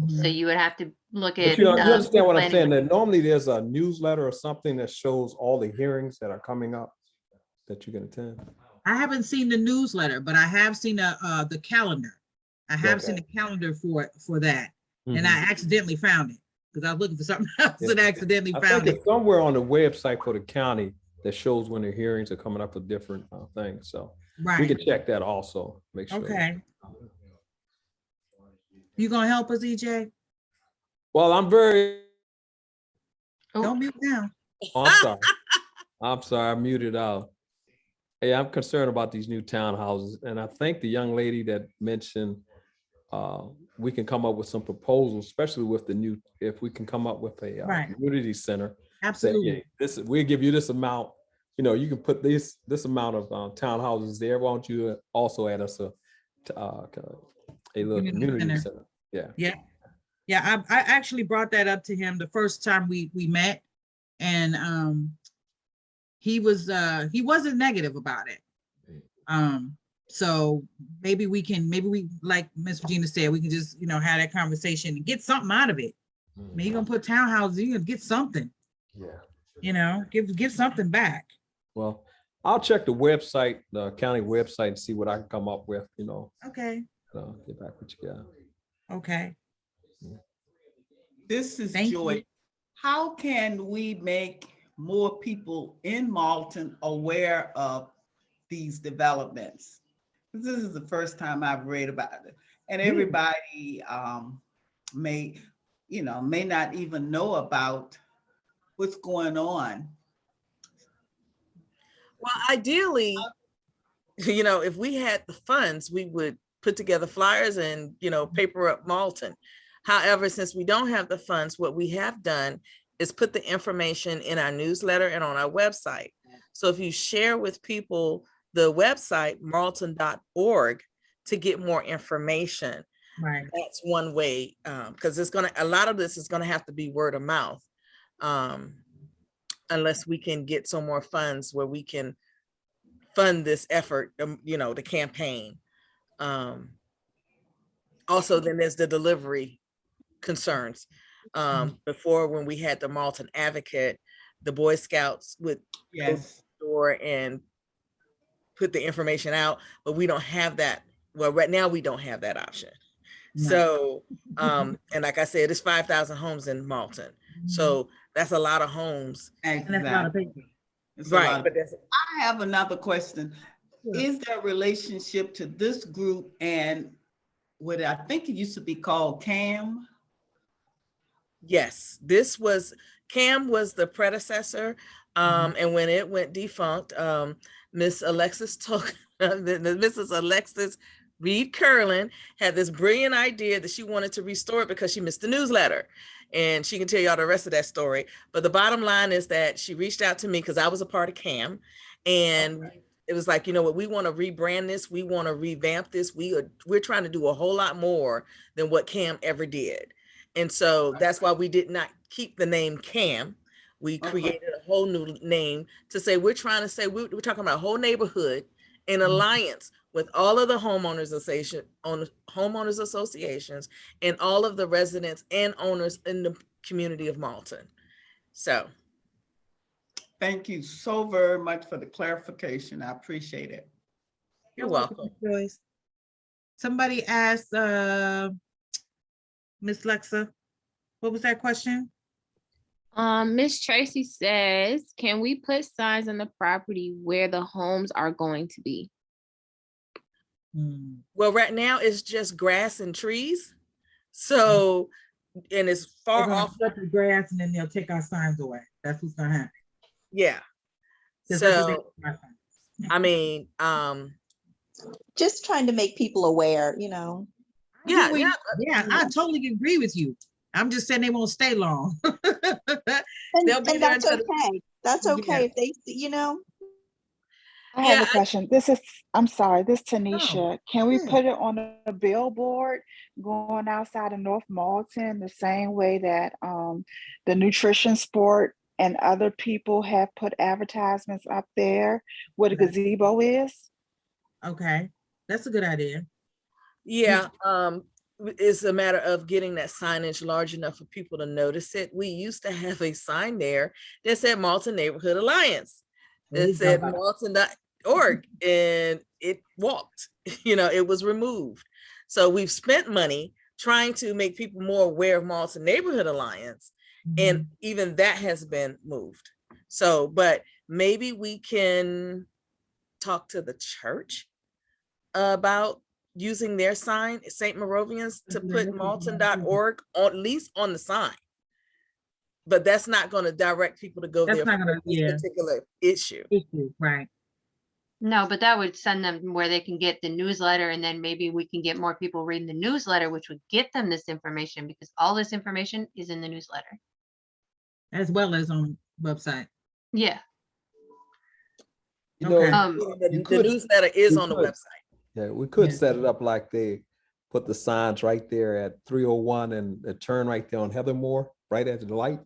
So you would have to look
But
at.
you understand what I'm saying?
planning-
That normally there's a newsletter or something that shows all the hearings that are coming up that you can attend.
I haven't seen the newsletter, but I have seen the calendar. I have seen the calendar for that. And I accidentally found it because I was looking for something else and accidentally
I
found
think
it.
it's somewhere on the website for the county that shows when the hearings are coming up for different things. So we
Right.
can check that also, make sure.
Okay. You gonna help us, EJ?
Well, I'm very,
Don't mute down.
oh, I'm sorry. I'm sorry, I muted out. Hey, I'm concerned about these new townhouses. And I think the young lady that mentioned we can come up with some proposals, especially with the new, if we can come up with a
Right.
community center. Say,
Absolutely.
yeah, we'll give you this amount, you know, you can put this amount of townhouses there. Why don't you also add us a little community center? Yeah.
Yeah. Yeah, I actually brought that up to him the first time we met, and he wasn't negative about it. So maybe we like Miss Regina said, we can just, you know, have that conversation and get something out of it. I mean, you're gonna put townhouses, you're gonna get something,
Yeah.
you know, give something back.
Well, I'll check the website, the county website, and see what I can come up with, you know,
Okay,
get back with you guys.
okay.
This is
Thank
Joy.
you.
How can we make more people in Malton aware of these developments? This is the first time I've read about it. And everybody may not even know about what's going on.
Well, ideally, you know, if we had the funds, we would put together flyers and, you know, paper up Malton. However, since we don't have the funds, what we have done is put the information in our newsletter and on our website. So if you share with people the website, marlton.org, to get more information,
Right.
that's one way, because a lot of this is gonna have to be word of mouth, unless we can get some more funds where we can fund this effort, you know, the campaign. Also, then there's the delivery concerns. Before, when we had the Malton Advocate, the Boy Scouts would go to
Yes.
the door and put the information out, but we don't have that. Well, right now we don't have that option.
No.
So, and like I said, it's 5,000 homes in Malton. So that's a lot of homes.
And that's a lot of
Exactly.
people.
It's a lot
Right,
of-
but that's,
I have another question.
Sure.
Is there a relationship to this group and what I think it used to be called CAM?
yes, CAM was the predecessor. And when it went defunct, Miss Alexis took, Mrs. Alexis Reed Curlin had this brilliant idea that she wanted to restore it because she missed the newsletter. And she can tell y'all the rest of that story. But the bottom line is that she reached out to me because I was a part of CAM. And it was like, you know what, we want to rebrand this. We want to revamp this. We're trying to do a whole lot more than what CAM ever did. And so that's why we did not keep the name CAM. We created a whole new name to say, we're trying to say, we're talking about a whole neighborhood in alliance with all of the homeowners associations and all of the residents and owners in the community of Malton. So.
Thank you so very much for the clarification. I appreciate it.
You're welcome.
Joyce. Somebody asked Miss Lexa, what was that question?
Miss Tracy says, can we put signs on the property where the homes are going to be?
Well, right now it's just grass and trees. So, and it's far off.
Cut the grass and then they'll take our signs away. That's what's gonna happen.
Yeah. So, I mean,
just trying to make people aware, you know.
Yeah,
I totally agree with you. I'm just saying they won't stay long.
And,
They'll be
and
there
that's
until
okay. That's okay if they, you know.
I have a question. I'm sorry, this is Tanisha. Can we put it on a billboard going outside of North Malton the same way that the nutrition sport and other people have put advertisements up there where the gazebo is?
Okay, that's a good idea.
Yeah, it's a matter of getting that signage large enough for people to notice it. We used to have a sign there that said Marlton Neighborhood Alliance. It said Marlton.org and it walked, you know, it was removed. So we've spent money trying to make people more aware of Malton Neighborhood Alliance, and even that has been moved. So, but maybe we can talk to the church about using their sign, St. Moravians, to put Malton.org on, at least on the sign. But that's not going to direct people to go there for this particular issue.
Right.
No, but that would send them where they can get the newsletter, and then maybe we can get more people reading the newsletter, which would get them this information, because all this information is in the newsletter.
As well as on website.
Yeah.
You know,
the newsletter is on the website.
Yeah, we could set it up like they put the signs right there at 301 and the turn right there on Heathermore, right at the light.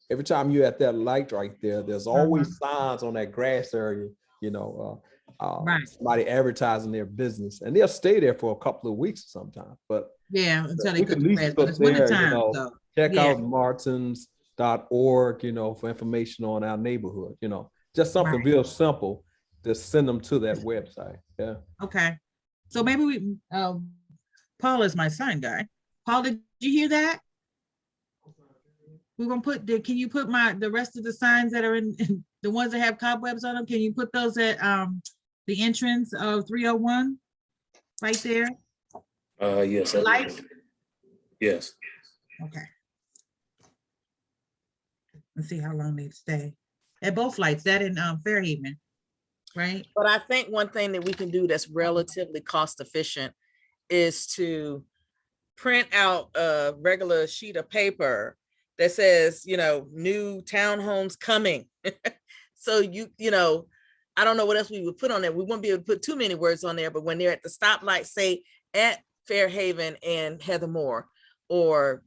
Every time you're at that light right there, there's always signs on that grass area, you know, somebody advertising their business, and they'll stay there for a couple of weeks sometimes. But
until they
we
cut
could
the
at
grass.
least
But
put
it's
there,
winter time,
you know,
so.
check
Yeah.
out martins.org, for information on our neighborhood, just something
Right.
real simple to send them to that website. Yeah.
Okay. So maybe we, Paul is my sign guy. Paul, did you hear that? We're gonna put can you put the rest of the signs that are in the ones that have cobwebs on them? Can you put those at the entrance of 301 right there?
Yes.
The lights?
Yes.
Okay. Let's see how long they stay. At both lights, that in Fairhaven, right?
But I think one thing that we can do that's relatively cost efficient is to print out a regular sheet of paper that says, new townhomes coming. So I don't know what else we would put on there. We won't be able to put too many words on there, but when they're at the stoplight, say at Fairhaven and Heathermore, or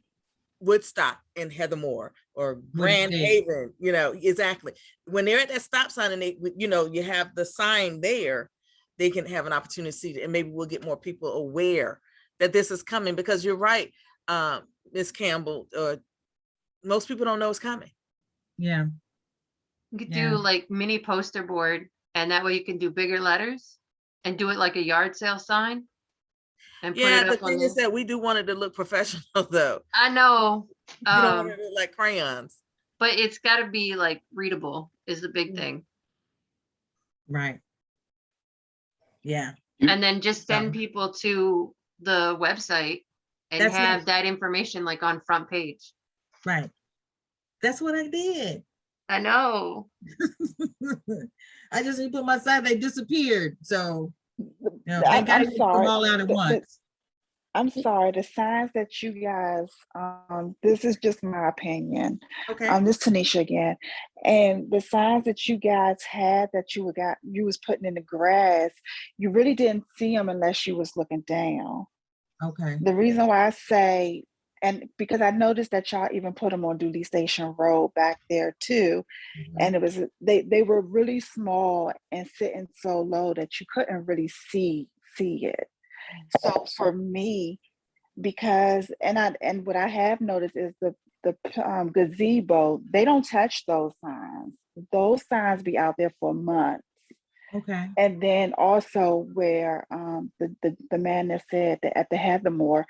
Woodstock and Heathermore, or Grand Haven, exactly. When they're at that stop sign and they, you have the sign there, they can have an opportunity to see it, and maybe we'll get more people aware that this is coming, because you're right, Ms. Campbell, most people don't know it's coming.
Yeah.
You could do like mini poster board, and that way you can do bigger letters and do it like a yard sale sign. And put it
The
up on
thing is that we do want it to look professional though.
I know.
We don't want it to look like crayons.
But it's got to be like readable is the big thing.
Right. Yeah.
And then just send people to the website and have that information like on front page.
Right. That's what I did.
I know.
I just didn't put my sign, they disappeared. So
I'm sorry.
All out at once.
I'm sorry, the signs that you guys, this is just my opinion.
Okay.
This is Tanisha again. And the signs that you guys had that you was putting in the grass, you really didn't see them unless you was looking down.
Okay.
The reason why I say, and because I noticed that y'all even put them on Dooley Station Road back there too. Mm-hmm. And it was, they were really small and sitting so low that you couldn't really see it. So for me, because and what I have noticed is the gazebo, they don't touch those signs. Those signs be out there for months.
Okay.
And then also where the man that said that at the Heathermore,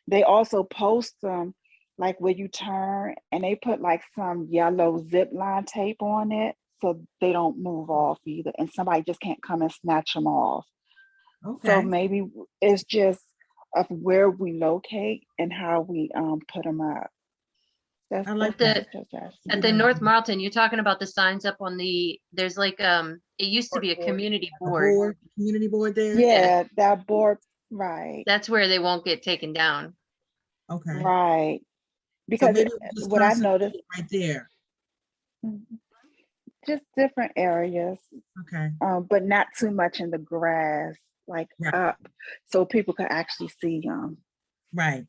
they also post them like where you turn, and they put like some yellow zip line tape on it so they don't move off either, and somebody just can't come and snatch them off. Okay. So maybe it's just of where we locate and how we put them up. That's,
I like that. At the North Marlton, you're talking about the signs up on there's like it used to be a community board.
Community board there?
Yeah, that board, right.
That's where they won't get taken down.
Okay.
Right. Because
so
what I noticed
right there.
Just different areas.
Okay.
But not too much in the grass, like up, so people could actually see them.
Right.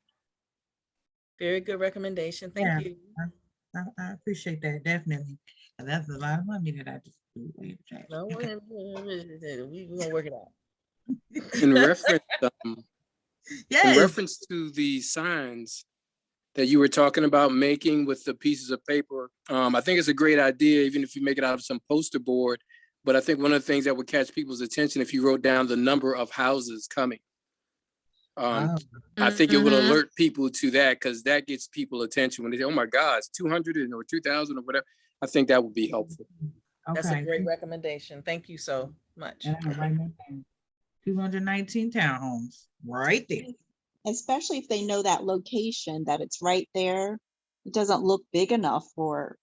Very good recommendation. Thank you.
I appreciate that, definitely. And that's a lot of money that I just do.
No, we're gonna work it out.
In reference to the signs that you were talking about making with the pieces of paper, I think it's a great idea, even if you make it out of some poster board. But I think one of the things that would catch people's attention if you wrote down the number of houses coming. I think it would alert people to that, because that gets people attention when they say, oh my God, it's 200 or 2,000 or whatever. I think that would be helpful.
Okay.
That's a great recommendation. Thank you so much.
219 townhomes right there.
Especially if they know that location, that it's right there. It doesn't look big enough for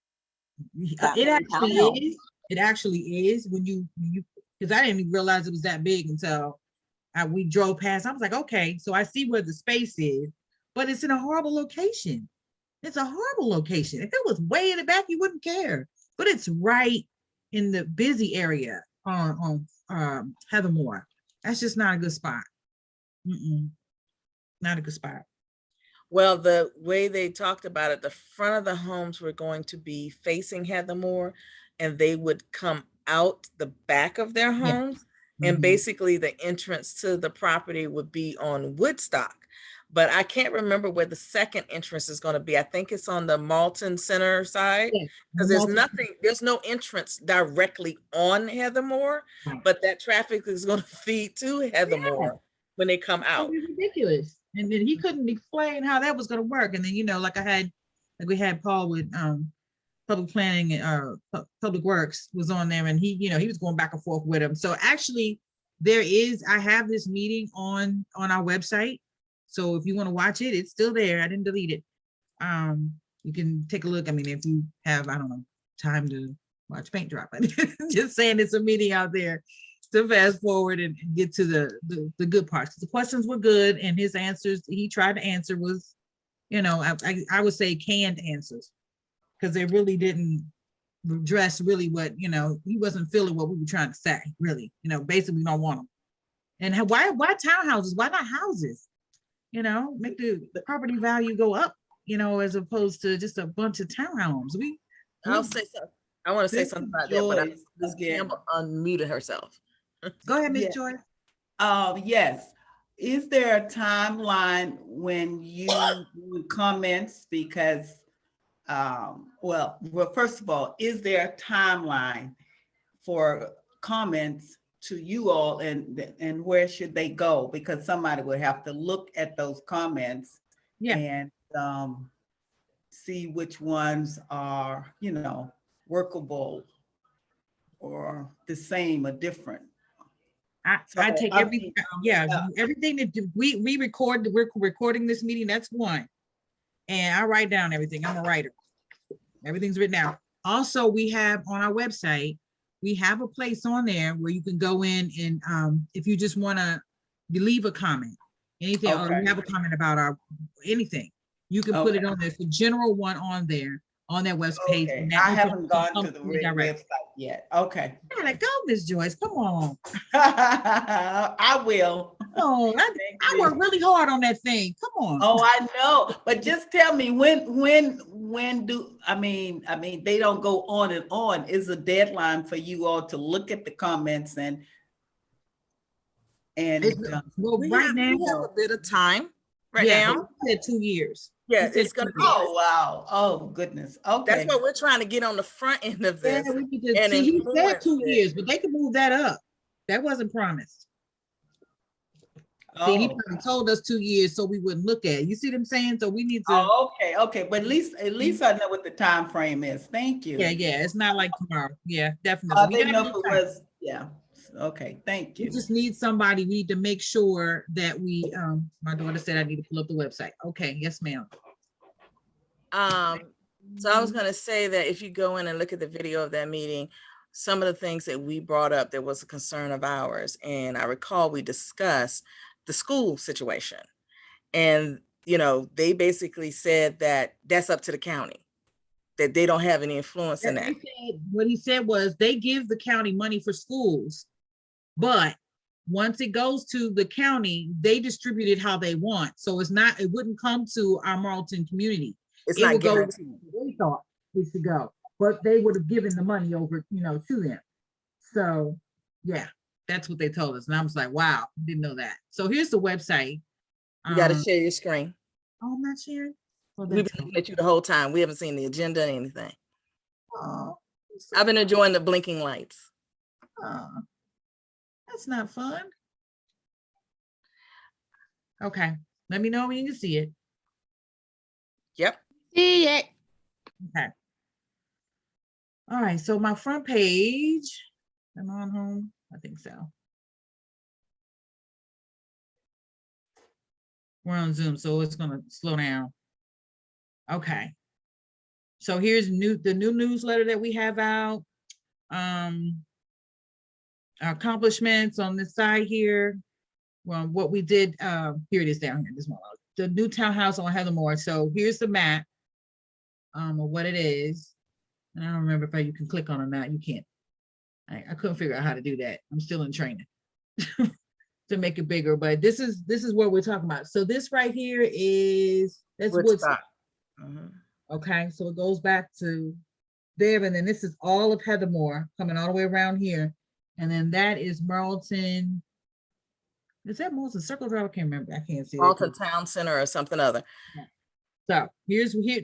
it actually is. It actually is when you because I didn't even realize it was that big until we drove past. I was like, okay, so I see where the space is, but it's in a horrible location. It's a horrible location. If it was way in the back, you wouldn't care. But it's right in the busy area on Heathermore. That's just not a good spot. Not a good spot.
Well, the way they talked about it, the front of the homes were going to be facing Heathermore, and they would come out the back of their homes. And basically the entrance to the property would be on Woodstock. but I can't remember where the second entrance is going to be. I think it's on the Malton Center side,
Yeah,
because there's no entrance directly on Heathermore,
Right.
but that traffic is going to feed to Heathermore when they come out.
It's ridiculous. And then he couldn't explain how that was going to work. And then, you know, like we had Paul with public planning, public works was on there, and he, you know, he was going back and forth with him. So actually I have this meeting on our website. So if you want to watch it, it's still there. I didn't delete it. You can take a look. I mean, if you have, I don't know, time to watch paint dry, but just saying it's a meeting out there to fast forward and get to the good parts. The questions were good, and his answers he tried to answer was, you know, I would say canned answers, because they really didn't address really what, you know, he wasn't feeling what we were trying to say, really. You know, basically we don't want them. And why townhouses? Why not houses? You know, make the property value go up, you know, as opposed to just a bunch of townhomes.
I'll say something. I want to say something about that, but Ms. Campbell unmuted herself.
Go ahead, Ms.
Yes.
Joy.
Yes. Is there a timeline when you do comments? Because, well, first of all, is there a timeline for comments to you all, and where should they go? Because somebody would have to look at those comments and see which ones are, you know, workable or the same or different.
I take everything. Everything that we record. We're recording this meeting. That's one, and I write down everything. I'm a writer. Everything's written down. Also, we have on our website, we have a place on there where you can go in and if you just want to leave a comment, anything, or you have a comment about anything, you can put it on there. It's the general one on there on that web page. And
I haven't gone to the website yet. Okay.
Yeah, go, Ms. Joyce. Come on.
I will.
Oh, I work really hard on that thing. Come on.
Oh, I know. But just tell me when do I mean they don't go on and on. Is a deadline for you all to look at the comments and
well, right now
we have a bit of time right
now.
now.
We said 2 years.
Yeah, it's gonna be.
Oh wow! Oh goodness! Okay,
that's what we're trying to get on the front end of this.
Yeah, we could just, he said 2 years, but they could move that up. That wasn't promised. See, he probably told us 2 years so we wouldn't look at it. You see what I'm saying? So we need to.
Oh, okay. But at least I know what the time frame is. Thank you.
Yeah. It's not like tomorrow. Yeah, definitely.
I didn't know if it was. Yeah. Okay. Thank you.
We just need somebody. We need to make sure that we. My daughter said I need to pull up the website. Okay. Yes, ma'am.
So I was going to say that if you go in and look at the video of that meeting, some of the things that we brought up, there was a concern of ours. And I recall we discussed the school situation. And, you know, they basically said that that's up to the county, that they don't have any influence in that.
What he said was they give the county money for schools, but once it goes to the county, they distribute it how they want. So it wouldn't come to our Marlton community.
It's not guaranteed.
They thought it should go, but they would have given the money over, you know, to them. So yeah, that's what they told us. And I was like, wow, didn't know that. So here's the website.
You got to share your screen.
Oh, I'm not sharing.
We've been looking at you the whole time. We haven't seen the agenda or anything.
Oh,
I've been enjoying the blinking lights.
That's not fun. Okay, let me know when you can see it.
Yep.
See it.
Okay. All right, so my front page, am I on home? I think so. We're on Zoom, so it's gonna slow down. Okay. So here's the new newsletter that we have out. Our accomplishments on this side here. Well, what we did, here it is down here, this one. The new townhouse on Heathermore. So here's the map of what it is. And I don't remember if you can click on it or not. You can't. I couldn't figure out how to do that. I'm still in training to make it bigger, but this is what we're talking about. So this right here that's Woodstock. Okay, so it goes back to there, and then this is all of Heathermore coming all the way around here. And then that is Marlton Is that Malton Circle Drive? I can't remember. I can't see that.
Malton Town Center or something other.
So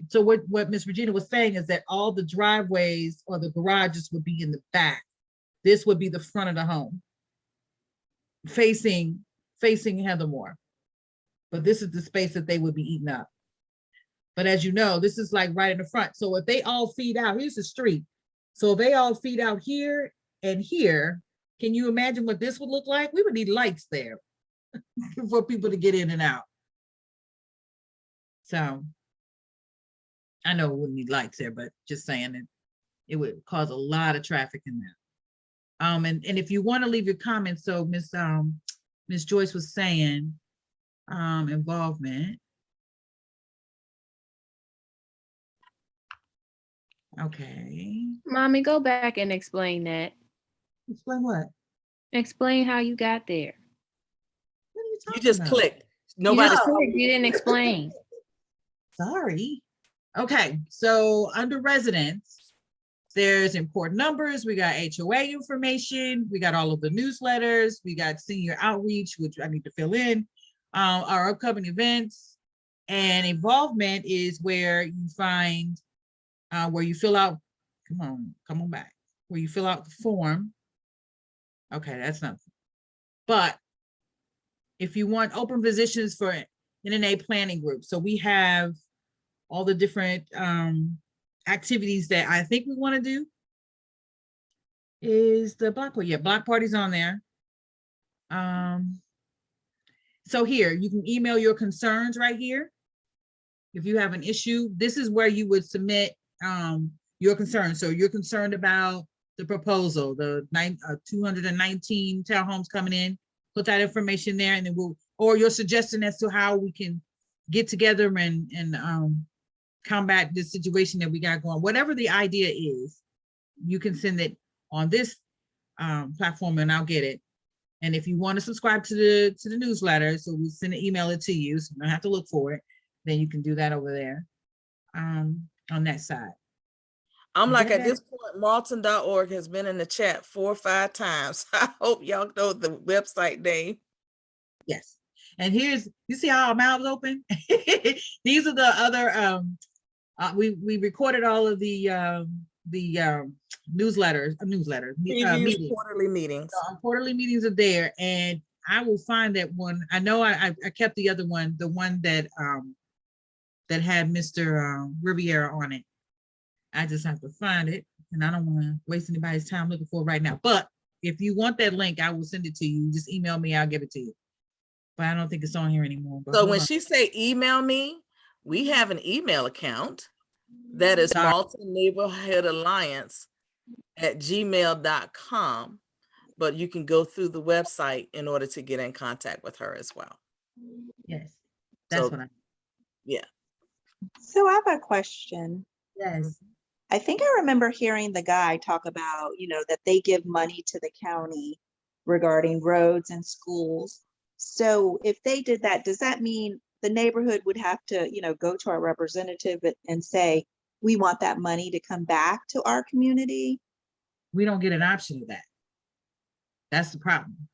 so what Miss Regina was saying is that all the driveways or the garages would be in the back. This would be the front of the home, facing Heathermore. But this is the space that they would be eating up. But as you know, this is like right in the front. So if they all feed out, here's the street. So if they all feed out here and here, can you imagine what this would look like? We would need lights there for people to get in and out. So I know we wouldn't need lights there, but just saying it would cause a lot of traffic in there. And if you want to leave your comments, so Miss Joyce was saying involvement. Okay.
Mommy, go back and explain that.
Explain what?
Explain how you got there.
What are you talking
You just
about?
clicked.
You
Nobody.
just clicked, you didn't explain.
Sorry. Okay, so under residents, there's important numbers. We got HOA information. We got all of the newsletters. We got senior outreach, which I need to fill in. Our upcoming events, and involvement is where you find where you fill out. Come on back. Where you fill out the form. Okay, that's not. But if you want open positions for NNA planning group, so we have all the different activities that I think we want to do. Is the block party? Yeah, block party's on there. So here you can email your concerns right here. If you have an issue, this is where you would submit your concerns. So you're concerned about the proposal, the 219 townhomes coming in. Put that information there, and then or your suggestion as to how we can get together and combat this situation that we got going. Whatever the idea is, you can send it on this platform, and I'll get it. And if you want to subscribe to the newsletter, so we email it to you, so you don't have to look for it. Then you can do that over there on that side.
I'm like, at this point, Marlton.org has been in the chat 4 or 5 times. I hope y'all know the website name.
Yes. And you see how our mouths open? These are the other, we recorded all of the newsletters, meetings.
Quarterly meetings.
Quarterly meetings are there, and I will find that one. I know I kept the other one, the one that had Mr. Riviera on it. I just have to find it, and I don't want to waste anybody's time looking for it right now. But if you want that link, I will send it to you. Just email me, I'll give it to you. But I don't think it's on here anymore.
So when she say email me, we have an email account that is Marlton Neighborhood Alliance @gmail.com, but you can go through the website in order to get in contact with her as well.
Yes, that's what
yeah.
So I have a question.
Yes.
I think I remember hearing the guy talk about, that they give money to the county regarding roads and schools. So if they did that, does that mean the neighborhood would have to, go to our representative and say, we want that money to come back to our community?
We don't get an option of that. That's the problem.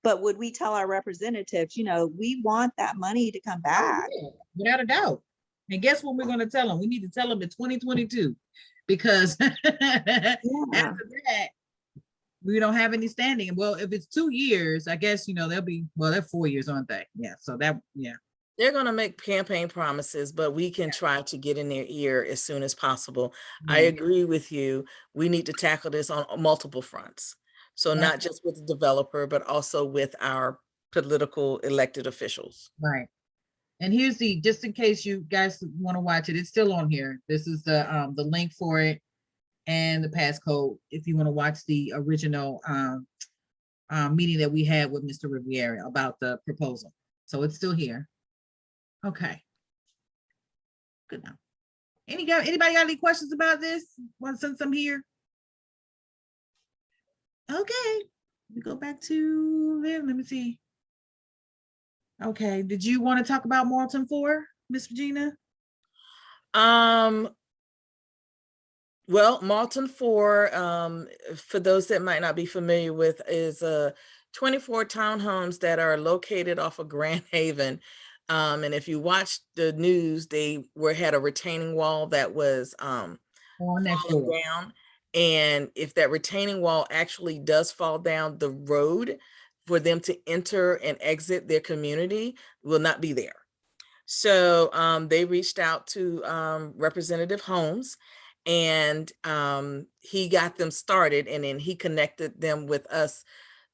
But would we tell our representatives, we want that money to come back?
Oh, yeah, without a doubt. And guess what we're going to tell them? We need to tell them in 2022, because after that, we don't have any standing. Well, if it's 2 years, I guess, they'll be, they're 4 years, aren't they? Yeah. So
They're going to make campaign promises, but we can try to get in their ear as soon as possible. I agree with you. We need to tackle this on multiple fronts. So not just with the developer, but also with our political elected officials.
Right. And here's just in case you guys want to watch it, it's still on here. This is the link for it and the passcode if you want to watch the original meeting that we had with Mr. Riviera about the proposal. So it's still here. Okay. Good now. Anybody got any questions about this? Want to send some here? Okay. We go back to them. Let me see. Okay. Did you want to talk about Marlton 4, Miss Regina?
Well, Marlton 4, for those that might not be familiar with, is a 24 townhomes that are located off of Grand Haven. And if you watch the news, they had a retaining wall that was
next
falling
door.
down. And if that retaining wall actually does fall down, the road for them to enter and exit their community will not be there. So they reached out to Representative Holmes, and he got them started, and then he connected them with us,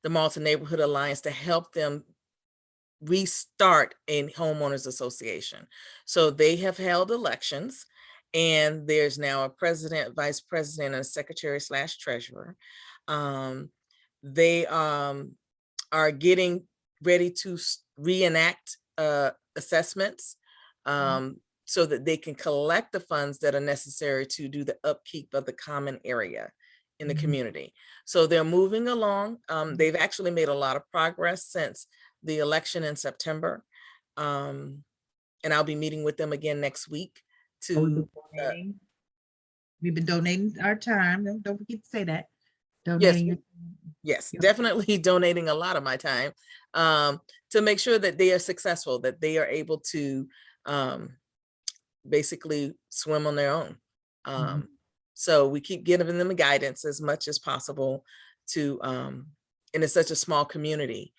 the Marlton Neighborhood Alliance, to help them restart a homeowners association. So they have held elections, and there's now a president, vice president, and a secretary / treasurer. They are getting ready to reenact assessments so that they can collect the funds that are necessary to do the upkeep of the common area in the community. So they're moving along. They've actually made a lot of progress since the election in September. And I'll be meeting with them again next week to
we've been donating our time. Don't forget to say that.
Yes,
Donating
yes, definitely donating a lot of my time to make sure that they are successful, that they are able to basically swim on their own. So we keep giving them guidance as much as possible to, and it's such a small community,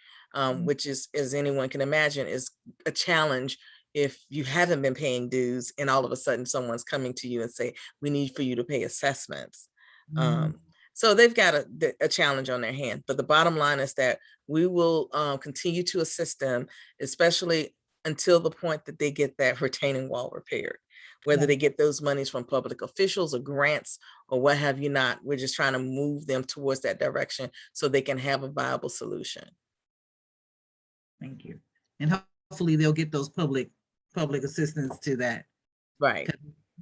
which is, as anyone can imagine, is a challenge if you haven't been paying dues and all of a sudden someone's coming to you and say, we need for you to pay assessments. So they've got a challenge on their hand, but the bottom line is that we will continue to assist them, especially until the point that they get that retaining wall repaired. Whether they get those monies from public officials or grants or what have you not, we're just trying to move them towards that direction so they can have a viable solution.
Thank you. And hopefully they'll get those public assistance to that.
Right.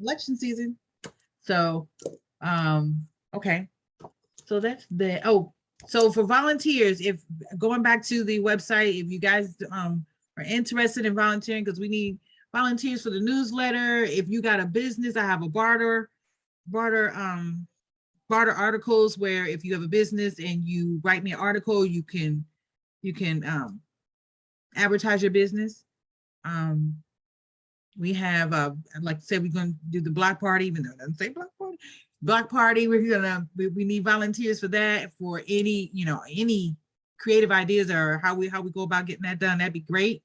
Election season. So, okay. So that's so for volunteers, if going back to the website, if you guys are interested in volunteering, because we need volunteers for the newsletter. If you got a business, I have a barter articles where if you have a business and you write me an article, you can advertise your business. We have like I said, we're going to do the block party, even though it doesn't say block party. We need volunteers for that, for any any creative ideas or how we go about getting that done. That'd be great.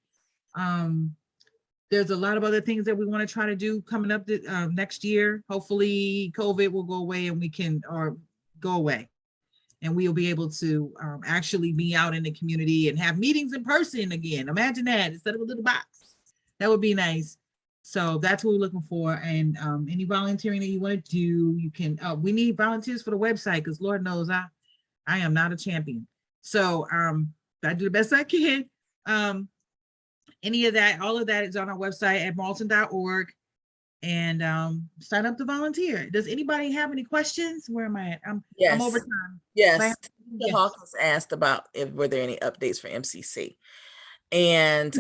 There's a lot of other things that we want to try to do coming up next year. Hopefully COVID will go away and we can go away and we'll be able to actually be out in the community and have meetings in person again. Imagine that, instead of a little box. That would be nice. So that's what we're looking for. And any volunteering that you want to do, you can. We need volunteers for the website because Lord knows I am not a champion. So I do the best I can. Any of that, all of that is on our website at malton.org, and sign up to volunteer. Does anybody have any questions? Where am I at? I'm over time.
Yes. Hawkins asked about were there any updates for MCC, and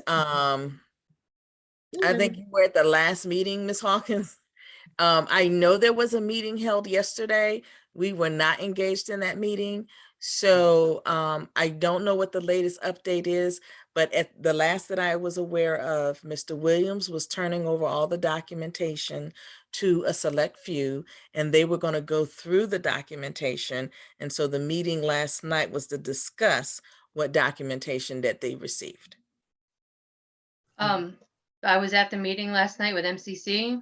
I think you were at the last meeting, Ms. Hawkins. I know there was a meeting held yesterday. We were not engaged in that meeting. So I don't know what the latest update is, but at the last that I was aware of, Mr. Williams was turning over all the documentation to a select few, and they were going to go through the documentation. And so the meeting last night was to discuss what documentation that they received.
I was at the meeting last night with MCC.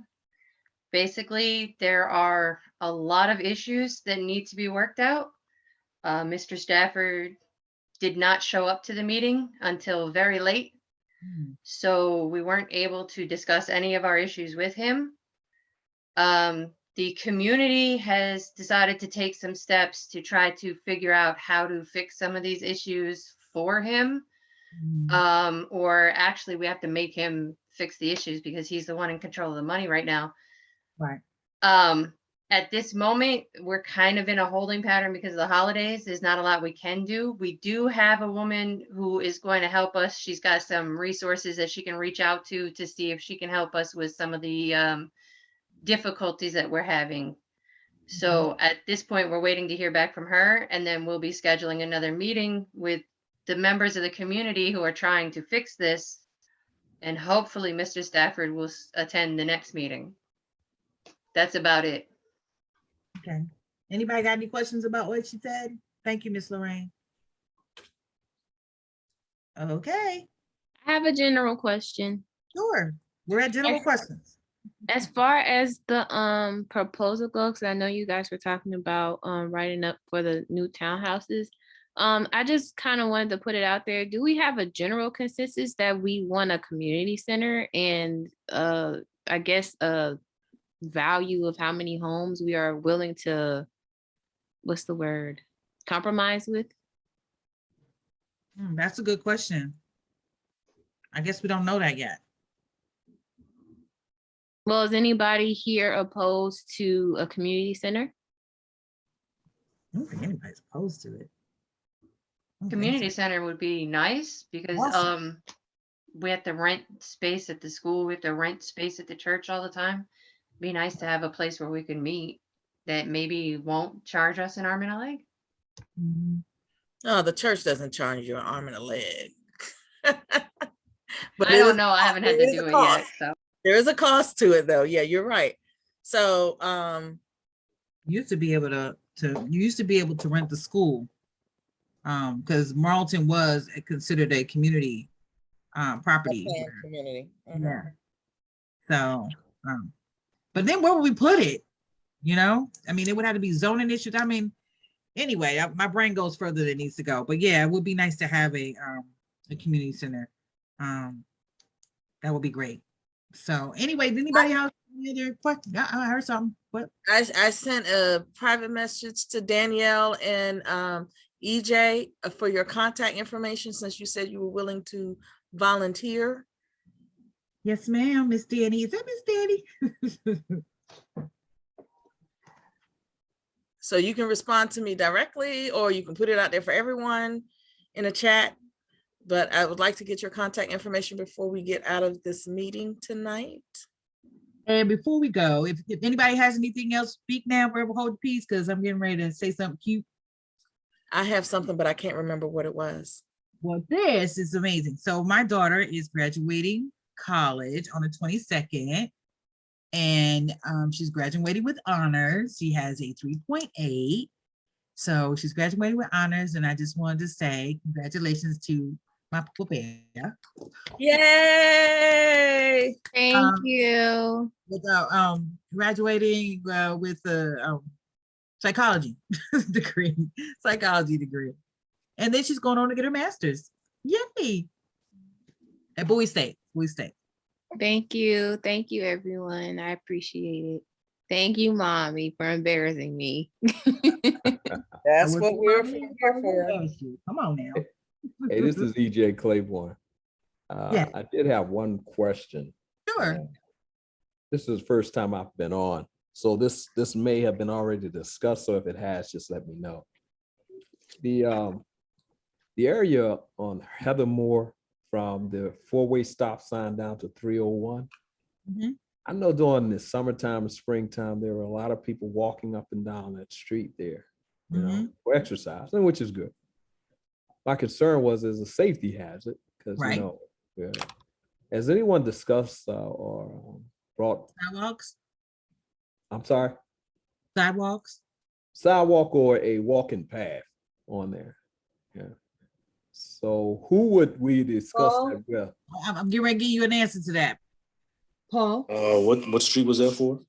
Basically, there are a lot of issues that need to be worked out. Mr. Stafford did not show up to the meeting until very late. So we weren't able to discuss any of our issues with him. The community has decided to take some steps to try to figure out how to fix some of these issues for him. Or actually we have to make him fix the issues because he's the one in control of the money right now.
Right.
At this moment, we're kind of in a holding pattern because of the holidays. There's not a lot we can do. We do have a woman who is going to help us. She's got some resources that she can reach out to see if she can help us with some of the difficulties that we're having. So at this point, we're waiting to hear back from her, and then we'll be scheduling another meeting with the members of the community who are trying to fix this. And hopefully Mr. Stafford will attend the next meeting. That's about it.
Okay. Anybody got any questions about what she said? Thank you, Miss Lorraine. Okay,
I have a general question.
sure. We're at general questions.
As far as the proposal goes, 'cause I know you guys were talking about writing up for the new townhouses. I just kind of wanted to put it out there. Do we have a general consensus that we want a community center and I guess a value of how many homes we are willing to, what's the word, compromise with?
That's a good question. I guess we don't know that yet.
Well, is anybody here opposed to a community center?
I don't think anybody's opposed to it. I don't think
Community
so.
center would be nice because
Awesome.
we have to rent space at the school, we have to rent space at the church all the time. Be nice to have a place where we can meet that maybe won't charge us an arm and a leg.
Mhm.
No, the church doesn't charge you an arm and a leg. But
I
it
don't
is-
know, I haven't had
there
to
is a
do it
cost.
yet, so.
There is a cost to it though. Yeah, you're right. So,
You used to be able to rent the school. Because Marlton was considered a community property.
planned community. Mhm.
Yeah. So, but then where would we put it? You know, I mean, it would have to be zoning issues. I mean, anyway, my brain goes further than it needs to go. But yeah, it would be nice to have a community center. That would be great. So anyway, did anybody else any other questions? I heard something. What?
I sent a private message to Danielle and EJ for your contact information since you said you were willing to volunteer.
Yes, ma'am, Miss Danny. Is that Miss Danny?
So you can respond to me directly or you can put it out there for everyone in a chat. But I would like to get your contact information before we get out of this meeting tonight.
And before we go, if anybody has anything else, speak now, forever hold your peace, because I'm getting ready to say something cute.
I have something, but I can't remember what it was.
Well, this is amazing. So my daughter is graduating college on the 22nd, and she's graduating with honors. She has a 3.8. So she's graduating with honors, and I just wanted to say congratulations to my pupilla.
Yay!
Thank you.
With graduating with a psychology degree, and then she's going on to get her master's. Yay! At Bowie State.
Thank you. Thank you, everyone. I appreciate it. Thank you, Mommy, for embarrassing me.
That's what we're here for.
Come on now.
Hey, this is EJ Claiborne.
Yeah.
I did have one question.
Sure.
This is the first time I've been on, so this may have been already discussed. So if it has, just let me know. The area on Heathermore from the four-way stop sign down to 301.
Mhm.
I know during the summertime and springtime, there were a lot of people walking up and down that street there, you know, for exercise, and which is good. My concern was as a safety hazard because,
Right.
you know, has anyone discussed or brought,
Sidewalks.
I'm sorry,
Sidewalks.
sidewalk or a walking path on there? Yeah. So who would we discuss that with?
I'm getting ready to give you an answer to that. Paul.
What street was that for?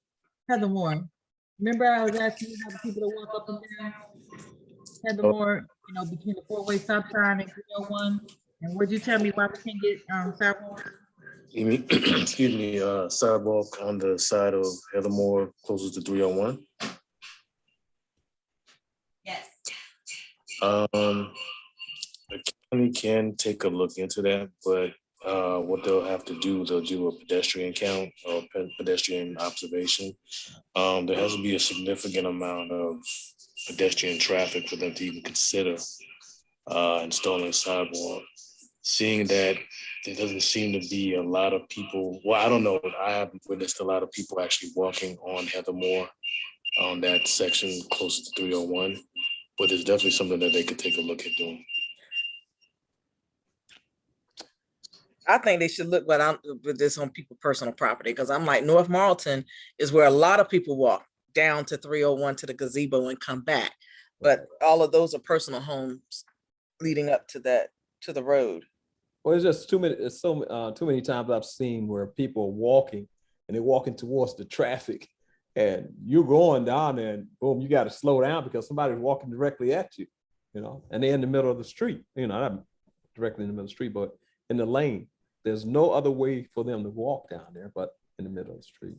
Heathermore. Remember I was asking you about the people that walk up and down Heathermore, you know, between the four-way stop sign and 301. And would you tell me why we can't get sidewalks?
You mean, excuse me, sidewalk on the side of Heathermore closest to 301?
Yes.
The county can take a look into that, but what they'll have to do, they'll do a pedestrian count or pedestrian observation. There has to be a significant amount of pedestrian traffic for them to even consider installing a sidewalk. Seeing that there doesn't seem to be a lot of people, well, I don't know, I haven't witnessed a lot of people actually walking on Heathermore on that section close to 301, but it's definitely something that they could take a look at doing.
I think they should look with this on people personal property, because I'm like, North Marlton is where a lot of people walk down to 301 to the gazebo and come back. But all of those are personal homes leading up to the road.
Well, it's just too many, too many times I've seen where people are walking and they're walking towards the traffic, and you're going down there and boom, you got to slow down because somebody's walking directly at you, and they're in the middle of the street, not directly in the middle of the street, but in the lane. There's no other way for them to walk down there but in the middle of the street.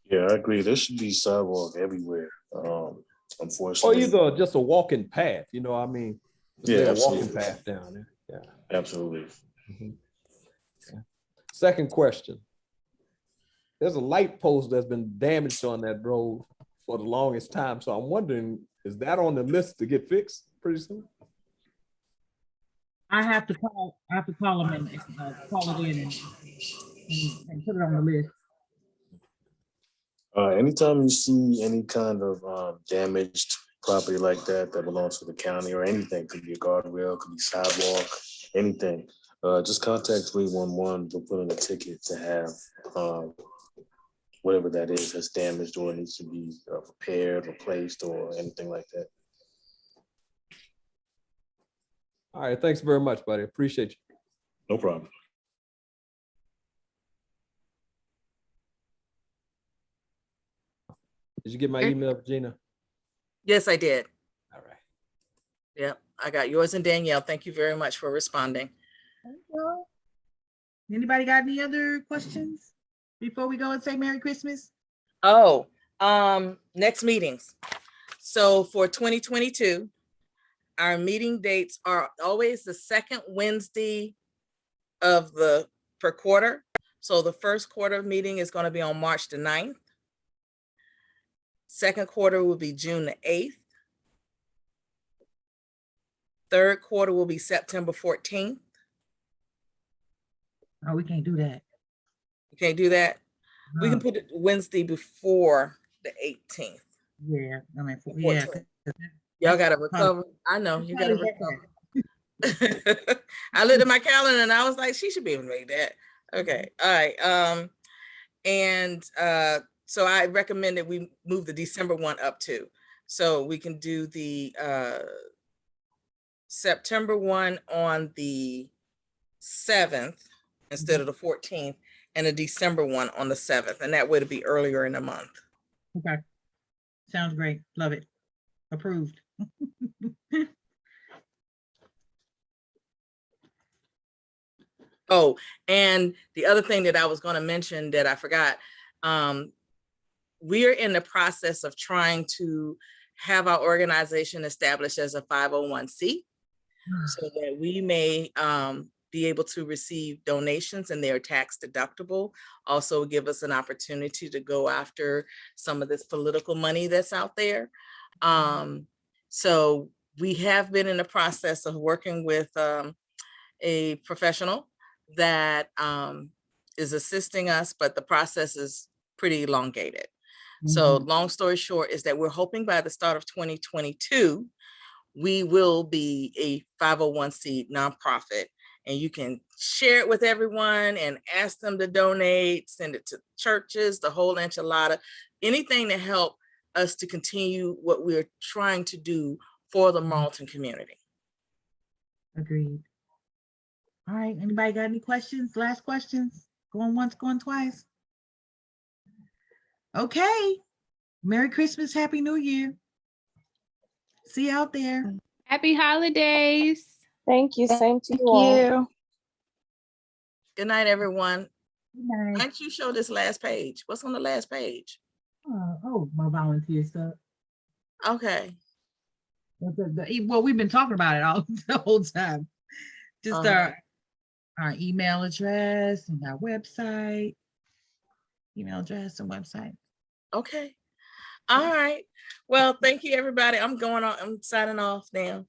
Yeah, I agree. There should be sidewalk everywhere.
Or
Unfortunately.
either just a walking path, I mean,
Yeah,
a
absolutely.
walking path down there. Yeah.
Absolutely.
Mhm. Yeah. Second question. There's a light post that's been damaged on that road for the longest time. So I'm wondering, is that on the list to get fixed pretty soon?
I have to call them and call it in and put it on the list.
Anytime you see any kind of damaged property like that belongs to the county or anything, could be a guardrail, could be sidewalk, anything, just contact 311. We'll put in a ticket to have whatever that is that's damaged or needs to be repaired, replaced, or anything like that.
All right, thanks very much, buddy. Appreciate you.
No problem.
Did you get my email, Regina?
Yes, I did.
All right.
Yep, I got yours and Danielle. Thank you very much for responding.
Anybody got any other questions before we go and say Merry Christmas?
Oh, next meetings. So for 2022, our meeting dates are always the second Wednesday of per quarter. So the first quarter meeting is going to be on March the 9th. Second quarter will be June the 8th. Third quarter will be September 14th.
Oh, we can't do that.
You can't do that?
No.
We can put it Wednesday before the 18th.
Yeah, I mean, yeah.
Y'all gotta recover. I know you gotta recover. I looked at my calendar and I was like, she should be able to make that. Okay, all right. And so I recommend that we move the December one up too. So we can do the September one on the 7th instead of the 14th, and the December one on the 7th, and that way it'll be earlier in the month.
Okay, sounds great. Love it. Approved.
Oh, and the other thing that I was going to mention that I forgot, we are in the process of trying to have our organization established as a 501c so that we may be able to receive donations, and they're tax deductible. Also give us an opportunity to go after some of this political money that's out there. So we have been in the process of working with a professional that is assisting us, but the process is pretty elongated. So long story short is that we're hoping by the start of 2022, we will be a 501c nonprofit, and you can share it with everyone and ask them to donate, send it to churches, the whole enchilada, anything to help us to continue what we're trying to do for the Marlton community.
Agreed. All right, anybody got any questions? Last questions? Going once, going twice? Okay. Merry Christmas, Happy New Year. See you out there.
Happy holidays.
Thank you. Same to you all.
Good night, everyone.
Good night.
Why don't you show this last page? What's on the last page?
Oh, my volunteer stuff.
Okay.
Well, we've been talking about it all the whole time. Just our email address and our website. Email address and website.
Okay. All right. Well, thank you, everybody. I'm signing off now.